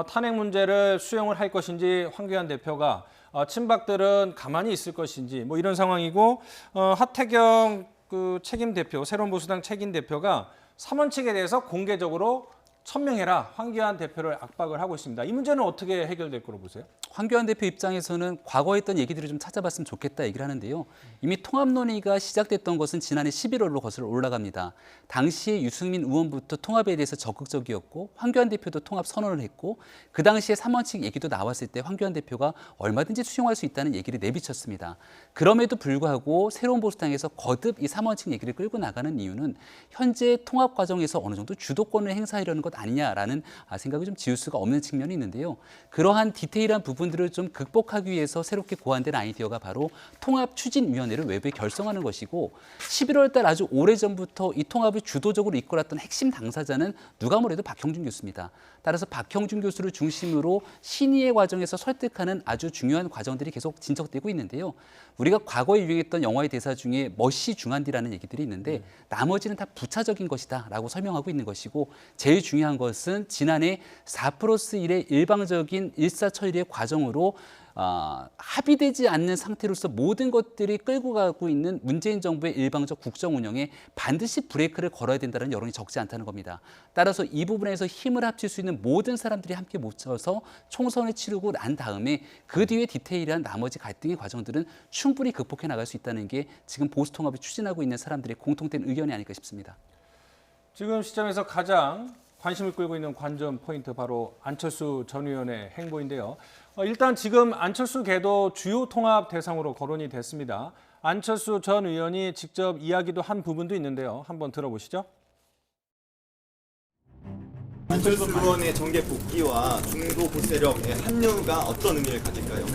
탄핵 문제를 수용을 할 것인지 황교안 대표가 친박들은 가만히 있을 것인지 이런 상황이고 하태경 그 책임 대표, 새로운 보수당 책임 대표가 3원칙에 대해서 공개적으로 천명해라 황교안 대표를 압박을 하고 있습니다. 이 문제는 어떻게 해결될 거로 보세요? 황교안 대표 입장에서는 과거에 했던 얘기들을 좀 찾아봤으면 좋겠다 얘기를 하는데요. 이미 통합 논의가 시작됐던 것은 지난해 11월로 거슬러 올라갑니다. 당시에 유승민 의원부터 통합에 대해서 적극적이었고 황교안 대표도 통합 선언을 했고 그 당시에 3원칙 얘기도 나왔을 때 황교안 대표가 얼마든지 수용할 수 있다는 얘기를 내비쳤습니다. 그럼에도 불구하고 새로운 보수당에서 거듭 이 3원칙 얘기를 끌고 나가는 이유는 현재 통합 과정에서 어느 정도 주도권을 행사하려는 것 것 아니냐라는 생각을 좀 지울 수가 없는 측면이 있는데요. 그러한 디테일한 부분들을 좀 극복하기 위해서 새롭게 고안된 아이디어가 바로 통합추진위원회를 외부에 결성하는 것이고 11월 달 아주 오래전부터 이 통합을 주도적으로 이끌었던 핵심 당사자는 누가 뭐래도 박형준 교수입니다. 따라서 박형준 교수를 중심으로 신의의 과정에서 설득하는 아주 중요한 과정들이 계속 진척되고 있는데요. 우리가 과거에 유행했던 영화의 대사 중에 멋이 중한디라는 얘기들이 있는데 나머지는 다 부차적인 것이다 라고 설명하고 있는 것이고 제일 중요한 것은 지난해 4+1의 일방적인 일사천리의 과정으로 합의되지 않는 상태로서 모든 것들이 끌고 가고 있는 문재인 정부의 일방적 국정 운영에 반드시 브레이크를 걸어야 된다는 여론이 적지 않다는 겁니다. 따라서 이 부분에서 힘을 합칠 수 있는 모든 사람들이 함께 모여서 총선을 치르고 난 다음에 그 뒤에 디테일한 나머지 갈등의 과정들은 충분히 극복해 나갈 수 있다는 게 지금 보수 통합을 추진하고 있는 사람들의 공통된 의견이 아닐까 싶습니다. 지금 시점에서 가장 관심을 끌고 있는 관전 포인트 바로 안철수 전 의원의 행보인데요. 일단 지금 안철수계도 주요 통합 대상으로 거론이 됐습니다. 안철수 전 의원이 직접 이야기도 한 부분도 있는데요. 한번 들어보시죠. 안철수 의원의 정계 복귀와 중도 보세력의 합류가 어떤 의미를 가질까요?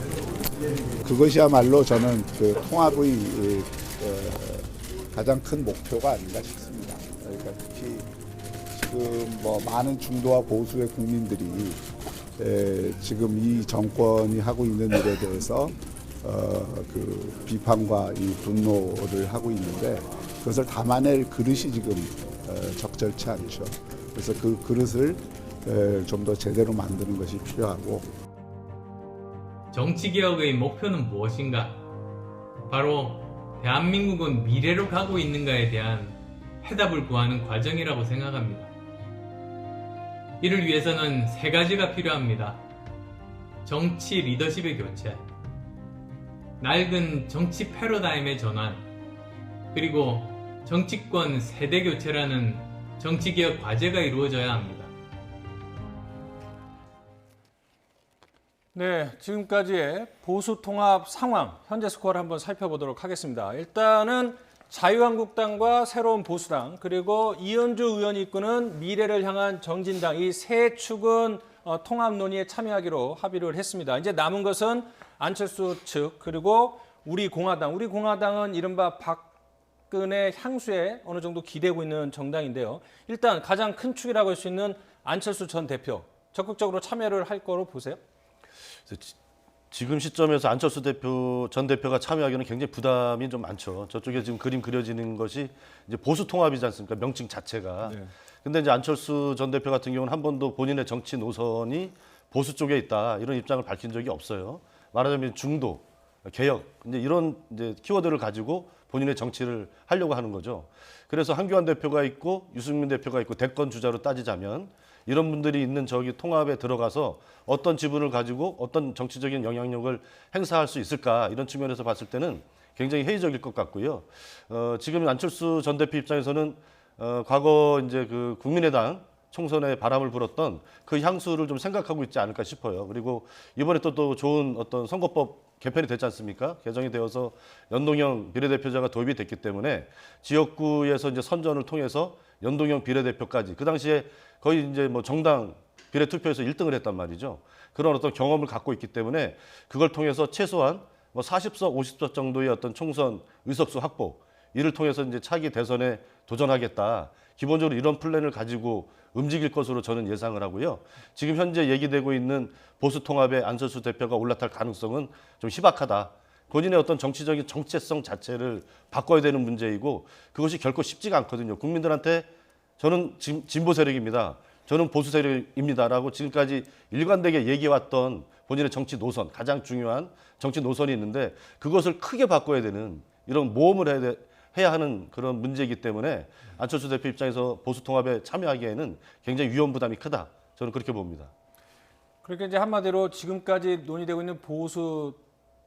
그것이야말로 저는 그 통합의 가장 큰 목표가 아닌가 싶습니다. 그러니까 특히 지금 뭐 많은 중도와 보수의 국민들이 지금 이 정권이 하고 있는 일에 대해서 그 비판과 이 분노를 하고 있는데 그것을 담아낼 그릇이 지금 적절치 않죠. 그래서 그 그릇을 좀 더 제대로 만드는 것이 필요하고. 정치개혁의 목표는 무엇인가? 바로 대한민국은 미래로 가고 있는가에 대한 해답을 구하는 과정이라고 생각합니다. 이를 위해서는 세 가지가 필요합니다. 정치 리더십의 교체, 낡은 정치 패러다임의 전환, 그리고 정치권 세대 교체라는 정치개혁 과제가 이루어져야 합니다. 네, 지금까지의 보수 통합 상황, 현재 스코어를 한번 살펴보도록 하겠습니다. 일단은 자유한국당과 새로운 보수당, 그리고 이현주 의원이 이끄는 미래를 향한 정진당, 이 세 축은 통합 논의에 참여하기로 합의를 했습니다. 이제 남은 것은 안철수 측, 그리고 우리공화당은 이른바 박근혜 향수에 어느 정도 기대고 있는 정당인데요. 일단 가장 큰 축이라고 할 수 있는 안철수 전 대표, 적극적으로 참여를 할 거로 보세요? 지금 시점에서 안철수 전 대표가 참여하기는 굉장히 부담이 좀 많죠. 저쪽에 지금 그림 그려지는 것이 이제 보수 통합이지 않습니까? 명칭 자체가. 네. 근데 이제 안철수 전 대표 같은 경우는 한 번도 본인의 정치 노선이 보수 쪽에 있다 이런 입장을 밝힌 적이 없어요. 말하자면 중도, 개혁, 이제 이런 이제 키워드를 가지고 본인의 정치를 하려고 하는 거죠. 그래서 한교안 대표가 있고 유승민 대표가 있고 대권 주자로 따지자면 이런 분들이 있는 저기 통합에 들어가서 어떤 지분을 가지고 어떤 정치적인 영향력을 행사할 수 있을까 이런 측면에서 봤을 때는 굉장히 회의적일 것 같고요. 지금 안철수 전 대표 입장에서는 과거 이제 그 국민의당 총선에 바람을 불었던 그 향수를 좀 생각하고 있지 않을까 싶어요. 그리고 이번에 또 좋은 어떤 선거법 개편이 됐지 않습니까? 개정이 되어서 연동형 비례대표제가 도입이 됐기 때문에 지역구에서 이제 선전을 통해서 연동형 비례대표까지 그 당시에 거의 이제 뭐 정당 비례 투표에서 1등을 했단 말이죠. 그런 어떤 경험을 갖고 있기 때문에 그걸 통해서 최소한 뭐 40석, 50석 정도의 어떤 총선 의석수 확보 이를 통해서 이제 차기 대선에 도전하겠다. 기본적으로 이런 플랜을 가지고 움직일 것으로 저는 예상을 하고요. 지금 현재 얘기되고 있는 보수 통합의 안철수 대표가 올라탈 가능성은 좀 희박하다. 본인의 어떤 정치적인 정체성 자체를 바꿔야 되는 문제이고 그것이 결코 쉽지가 않거든요. 국민들한테 저는 지금 진보 세력입니다. 저는 보수 세력입니다라고 지금까지 일관되게 얘기해왔던 본인의 정치 노선, 가장 중요한 정치 노선이 있는데 그것을 크게 바꿔야 되는 이런 모험을 해야 하는 그런 문제이기 때문에 안철수 대표 입장에서 보수 통합에 참여하기에는 굉장히 위험 부담이 크다. 저는 그렇게 봅니다. 그렇게 이제 한마디로 지금까지 논의되고 있는 보수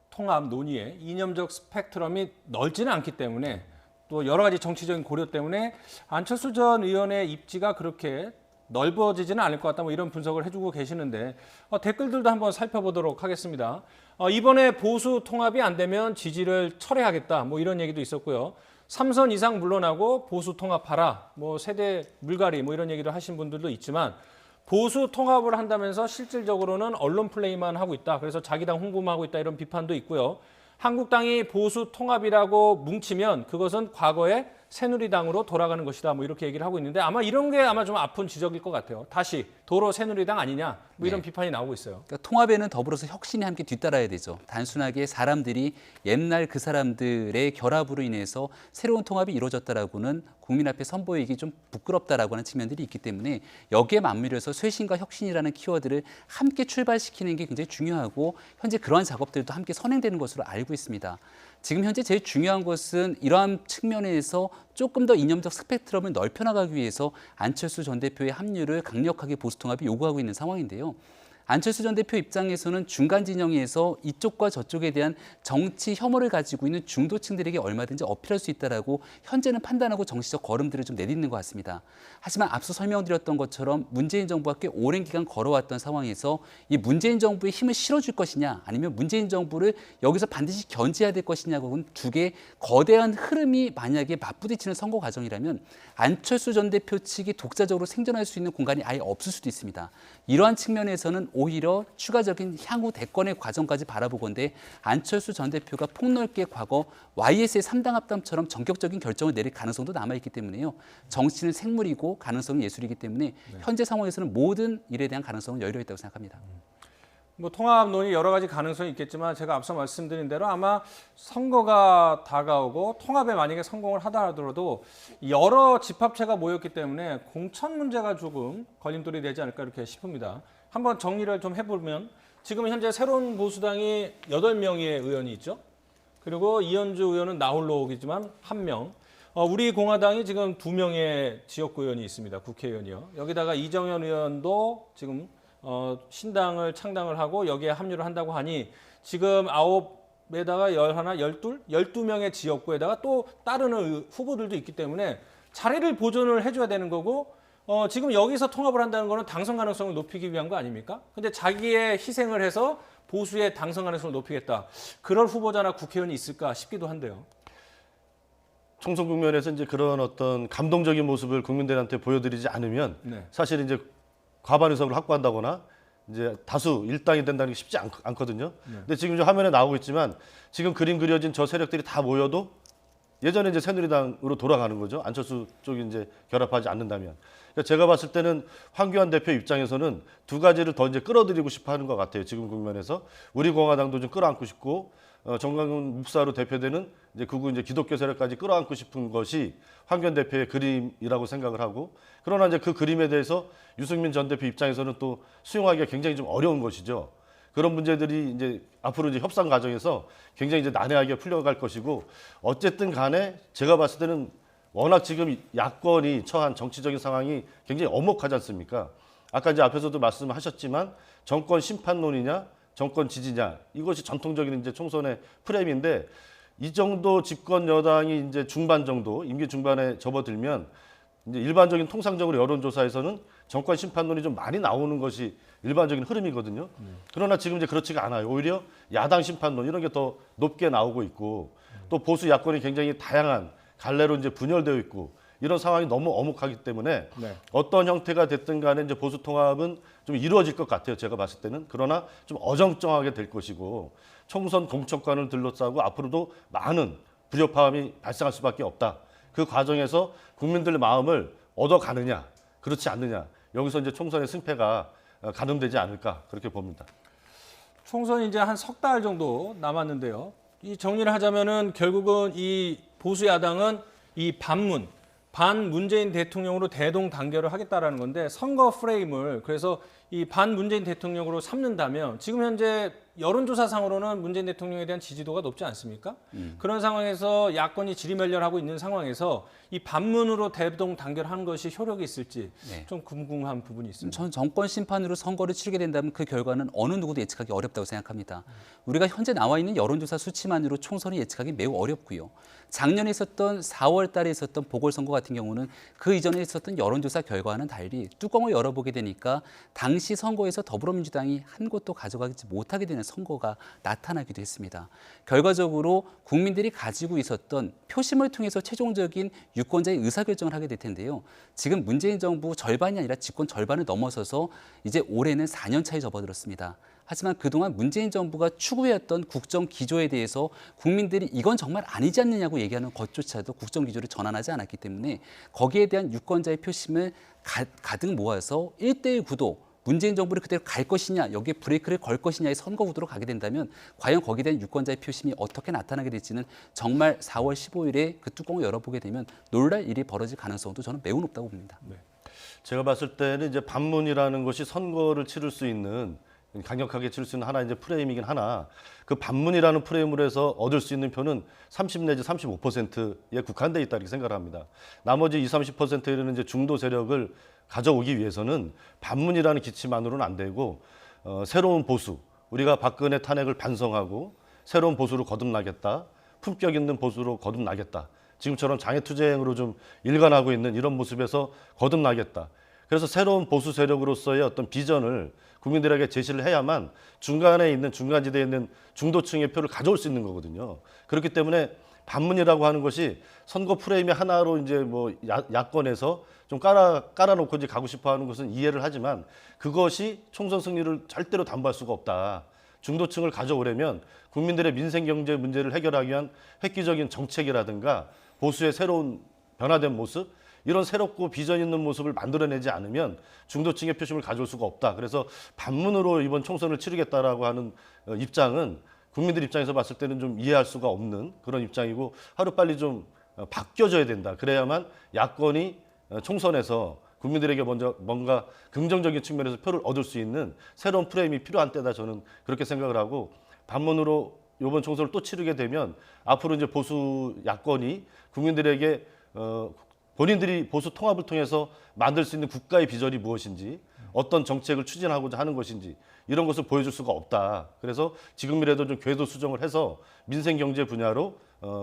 통합 논의의 이념적 스펙트럼이 넓지는 않기 때문에 또 여러 가지 정치적인 고려 때문에 안철수 전 의원의 입지가 그렇게 넓어지지는 않을 것 같다. 뭐 이런 분석을 해주고 계시는데 댓글들도 한번 살펴보도록 하겠습니다. 이번에 보수 통합이 안 되면 지지를 철회하겠다. 뭐 이런 얘기도 있었고요. 3선 이상 물러나고 보수 통합하라. 뭐 세대 물갈이 뭐 이런 얘기도 하신 분들도 있지만 보수 통합을 한다면서 실질적으로는 언론 플레이만 하고 있다. 그래서 자기 당 홍보만 하고 있다. 이런 비판도 있고요. 한국당이 보수 통합이라고 뭉치면 그것은 과거의 새누리당으로 돌아가는 것이다. 뭐 이렇게 얘기를 하고 있는데 아마 이런 게 아마 좀 아픈 지적일 것 같아요. 다시 도로 새누리당 아니냐 뭐 이런 비판이 나오고 있어요. 그러니까 통합에는 더불어서 혁신이 함께 뒤따라야 되죠. 단순하게 사람들이 옛날 그 사람들의 결합으로 인해서 새로운 통합이 이루어졌다라고는 국민 앞에 선보이기 좀 부끄럽다라고 하는 측면들이 있기 때문에 여기에 맞물려서 쇄신과 혁신이라는 키워드를 함께 출발시키는 게 굉장히 중요하고 현재 그러한 작업들도 함께 선행되는 것으로 알고 있습니다. 지금 현재 제일 중요한 것은 이러한 측면에서 조금 더 이념적 스펙트럼을 넓혀나가기 위해서 안철수 전 대표의 합류를 강력하게 보수통합이 요구하고 있는 상황인데요. 안철수 전 대표 입장에서는 중간 진영에서 이쪽과 저쪽에 대한 정치 혐오를 가지고 있는 중도층들에게 얼마든지 어필할 수 있다라고 현재는 판단하고 정치적 걸음들을 좀 내딛는 것 같습니다. 하지만 앞서 설명드렸던 것처럼 문재인 정부가 꽤 오랜 기간 걸어왔던 상황에서 이 문재인 정부의 힘을 실어줄 것이냐 아니면 문재인 정부를 여기서 반드시 견제해야 될 것이냐고는 두 개의 거대한 흐름이 만약에 맞부딪히는 선거 과정이라면 안철수 전 대표 측이 독자적으로 생존할 수 있는 공간이 아예 없을 수도 있습니다. 이러한 측면에서는 오히려 추가적인 향후 대권의 과정까지 바라보건대 안철수 전 대표가 폭넓게 과거 YS의 3당 합담처럼 전격적인 결정을 내릴 가능성도 남아있기 때문에요. 정치는 생물이고 가능성이 예술이기 때문에 현재 상황에서는 모든 일에 대한 가능성은 열려있다고 생각합니다. 뭐 통합 논의 여러 가지 가능성이 있겠지만 제가 앞서 말씀드린 대로 아마 선거가 다가오고 통합에 만약에 성공을 하다 하더라도 여러 집합체가 모였기 때문에 공천 문제가 조금 걸림돌이 되지 않을까 이렇게 싶습니다. 한번 정리를 좀 해보면 지금 현재 새로운 보수당이 8명의 의원이 있죠. 그리고 이현주 의원은 나홀로 오기지만 1명. 우리 공화당이 지금 2명의 지역구 의원이 있습니다. 국회의원이요. 여기다가 이정현 의원도 지금 신당을 창당을 하고 여기에 합류를 한다고 하니 지금 9에다가 12명의 지역구에다가 또 다른 후보들도 있기 때문에 자리를 보존을 해줘야 되는 거고 지금 여기서 통합을 한다는 거는 당선 가능성을 높이기 위한 거 아닙니까? 근데 자기의 희생을 해서 보수의 당선 가능성을 높이겠다. 그럴 후보자나 국회의원이 있을까 싶기도 한데요. 총선 국면에서 이제 그런 어떤 감동적인 모습을 국민들한테 보여드리지 않으면 사실 이제 과반 의석을 확보한다거나 이제 다수 일당이 된다는 게 쉽지 않거든요. 근데 지금 좀 화면에 나오고 있지만 지금 그림 그려진 저 세력들이 다 모여도 예전에 이제 새누리당으로 돌아가는 거죠. 안철수 쪽이 이제 결합하지 않는다면. 그러니까 제가 봤을 때는 황교안 대표 입장에서는 두 가지를 더 이제 끌어들이고 싶어 하는 것 같아요. 지금 국면에서 우리 공화당도 좀 끌어안고 싶고 정강훈 목사로 대표되는 이제 극우 이제 기독교 세력까지 끌어안고 싶은 것이 황교안 대표의 그림이라고 생각을 하고 그러나 이제 그 그림에 대해서 유승민 전 대표 입장에서는 또 수용하기가 굉장히 좀 어려운 것이죠. 그런 문제들이 이제 앞으로 이제 협상 과정에서 굉장히 이제 난해하게 풀려갈 것이고 어쨌든 간에 제가 봤을 때는 워낙 지금 야권이 처한 정치적인 상황이 굉장히 엄혹하지 않습니까? 아까 이제 앞에서도 말씀하셨지만 정권 심판론이냐 정권 지지냐 이것이 전통적인 이제 총선의 프레임인데 이 정도 집권 여당이 이제 중반 정도 임기 중반에 접어들면 이제 일반적인 통상적으로 여론조사에서는 정권 심판론이 좀 많이 나오는 것이 일반적인 흐름이거든요. 그러나 지금 이제 그렇지가 않아요. 오히려 야당 심판론 이런 게 더 높게 나오고 있고 또 보수 야권이 굉장히 다양한 갈래로 이제 분열되어 있고 이런 상황이 너무 엄혹하기 때문에 어떤 형태가 됐든 간에 이제 보수 통합은 좀 이루어질 것 같아요. 제가 봤을 때는. 그러나 좀 어정쩡하게 될 것이고 총선 공천권을 둘러싸고 앞으로도 많은 불협화음이 발생할 수밖에 없다. 그 과정에서 국민들의 마음을 얻어가느냐 그렇지 않느냐 여기서 이제 총선의 승패가 가늠되지 않을까 그렇게 봅니다. 총선이 이제 한 석 달 정도 남았는데요. 이 정리를 하자면은 결국은 이 보수 야당은 이 반 문재인 대통령으로 대동단결을 하겠다라는 건데 선거 프레임을 그래서 이 반 문재인 대통령으로 삼는다면 지금 현재 여론조사상으로는 문재인 대통령에 대한 지지도가 높지 않습니까? 그런 상황에서 야권이 지리멸렬하고 있는 상황에서 이 반문으로 대동단결하는 것이 효력이 있을지 좀 궁금한 부분이 있습니다. 전 정권 심판으로 선거를 치르게 된다면 그 결과는 어느 누구도 예측하기 어렵다고 생각합니다. 우리가 현재 나와 있는 여론조사 수치만으로 총선을 예측하기 매우 어렵고요. 작년에 있었던 4월 달에 있었던 보궐선거 같은 경우는 그 이전에 있었던 여론조사 결과와는 달리 뚜껑을 열어보게 되니까 당시 선거에서 더불어민주당이 한 곳도 가져가지 못하게 되는 대한 선거가 나타나기도 했습니다. 결과적으로 국민들이 가지고 있었던 표심을 통해서 최종적인 유권자의 의사결정을 하게 될 텐데요. 지금 문재인 정부 절반이 아니라 집권 절반을 넘어서서 이제 올해는 4년 차에 접어들었습니다. 하지만 그동안 문재인 정부가 추구해왔던 국정 기조에 대해서 국민들이 이건 정말 아니지 않느냐고 얘기하는 것조차도 국정 기조를 전환하지 않았기 때문에 거기에 대한 유권자의 표심을 가득 모아서 1대1 구도, 문재인 정부를 그대로 갈 것이냐, 여기에 브레이크를 걸 것이냐의 선거 구도로 가게 된다면 과연 거기에 대한 유권자의 표심이 어떻게 나타나게 될지는 정말 4월 15일에 그 뚜껑을 열어보게 되면 놀랄 일이 벌어질 가능성도 저는 매우 높다고 봅니다. 네. 제가 봤을 때는 이제 반문이라는 것이 선거를 치를 수 있는 강력하게 치를 수 있는 하나 이제 프레임이긴 하나 그 반문이라는 프레임으로 해서 얻을 수 있는 표는 30 내지 35%에 국한돼 있다 이렇게 생각을 합니다. 나머지 20, 30%에 이르는 이제 중도 세력을 가져오기 위해서는 반문이라는 기치만으로는 안 되고 새로운 보수, 우리가 박근혜 탄핵을 반성하고 새로운 보수로 거듭나겠다, 품격 있는 보수로 거듭나겠다. 지금처럼 장애투쟁으로 좀 일관하고 있는 이런 모습에서 거듭나겠다. 그래서 새로운 보수 세력으로서의 어떤 비전을 국민들에게 제시를 해야만 중간에 있는 중간지대에 있는 중도층의 표를 가져올 수 있는 거거든요. 그렇기 때문에 반문이라고 하는 것이 선거 프레임의 하나로 이제 뭐 야권에서 좀 깔아놓고 이제 가고 싶어하는 것은 이해를 하지만 그것이 총선 승리를 절대로 담보할 수가 없다. 중도층을 가져오려면 국민들의 민생 경제 문제를 해결하기 위한 획기적인 정책이라든가 보수의 새로운 변화된 모습, 이런 새롭고 비전 있는 모습을 만들어내지 않으면 중도층의 표심을 가져올 수가 없다. 그래서 반문으로 이번 총선을 치르겠다라고 하는 입장은 국민들 입장에서 봤을 때는 좀 이해할 수가 없는 그런 입장이고 하루빨리 좀 바뀌어져야 된다. 그래야만 야권이 총선에서 국민들에게 먼저 뭔가 긍정적인 측면에서 표를 얻을 수 있는 새로운 프레임이 필요한 때다. 저는 그렇게 생각을 하고 반문으로 이번 총선을 또 치르게 되면 앞으로 이제 보수 야권이 국민들에게 본인들이 보수 통합을 통해서 만들 수 있는 국가의 비전이 무엇인지 어떤 정책을 추진하고자 하는 것인지 이런 것을 보여줄 수가 없다. 그래서 지금이라도 좀 궤도 수정을 해서 민생 경제 분야로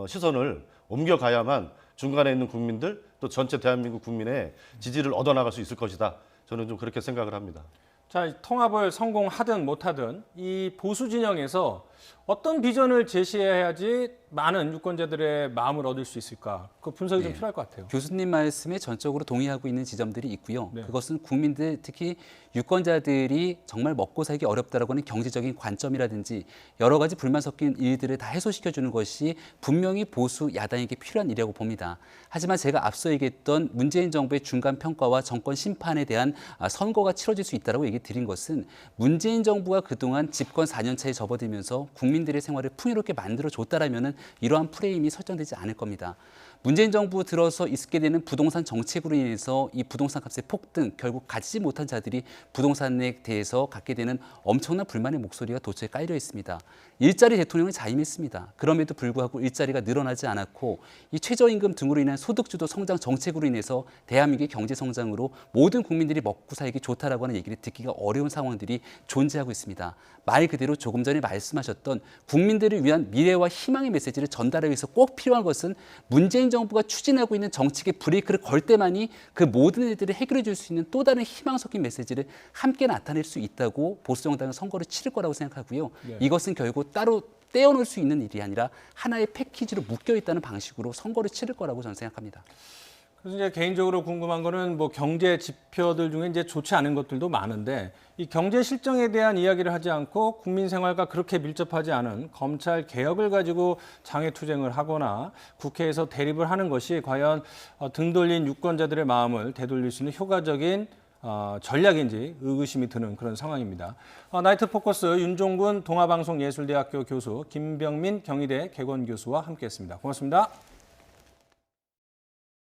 시선을 옮겨가야만 중간에 있는 국민들 또 전체 대한민국 국민의 지지를 얻어나갈 수 있을 것이다. 저는 좀 그렇게 생각을 합니다. 자, 통합을 성공하든 못하든 이 보수 진영에서 어떤 비전을 제시해야지 많은 유권자들의 마음을 얻을 수 있을까? 그 분석이 좀 필요할 것 같아요. 교수님 말씀에 전적으로 동의하고 있는 지점들이 있고요. 네. 그것은 국민들, 특히 유권자들이 정말 먹고 살기 어렵다라고 하는 경제적인 관점이라든지 여러 가지 불만 섞인 일들을 다 해소시켜주는 것이 분명히 보수 야당에게 필요한 일이라고 봅니다. 하지만 제가 앞서 얘기했던 문재인 정부의 중간 평가와 정권 심판에 대한 선거가 치러질 수 있다고 얘기 드린 것은 문재인 정부가 그동안 집권 4년 차에 접어들면서 국민들의 생활을 풍요롭게 만들어줬다라면 이러한 프레임이 설정되지 않을 겁니다. 문재인 정부 들어서 있게 되는 부동산 정책으로 인해서 이 부동산 값의 폭등, 결국 가지지 못한 자들이 부동산에 대해서 갖게 되는 엄청난 불만의 목소리가 도처에 깔려 있습니다. 일자리 대통령을 자임했습니다. 그럼에도 불구하고 일자리가 늘어나지 않았고 이 최저임금 등으로 인한 소득주도 성장 정책으로 인해서 대한민국의 경제 성장으로 모든 국민들이 먹고 살기 좋다라고 하는 얘기를 듣기가 어려운 상황들이 존재하고 있습니다. 말 그대로 조금 전에 말씀하셨던 국민들을 위한 미래와 희망의 메시지를 전달하기 위해서 꼭 필요한 것은 문재인 정부가 추진하고 있는 정책의 브레이크를 걸 때만이 그 모든 일들을 해결해 줄 수 있는 또 다른 희망 섞인 메시지를 함께 나타낼 수 있다고 보수정당은 선거를 치를 거라고 생각하고요. 네. 이것은 결국 따로 떼어놓을 수 있는 일이 아니라 하나의 패키지로 묶여 있다는 방식으로 선거를 치를 거라고 저는 생각합니다. 그래서 이제 개인적으로 궁금한 거는 뭐 경제 지표들 중에 이제 좋지 않은 것들도 많은데 이 경제 실정에 대한 이야기를 하지 않고 국민 생활과 그렇게 밀접하지 않은 검찰 개혁을 가지고 장애 투쟁을 하거나 국회에서 대립을 하는 것이 과연 등 돌린 유권자들의 마음을 되돌릴 수 있는 효과적인 전략인지 의구심이 드는 그런 상황입니다. 나이트 포커스 윤종군 동아방송예술대학교 교수, 김병민 경희대 개건교수와 함께했습니다. 고맙습니다.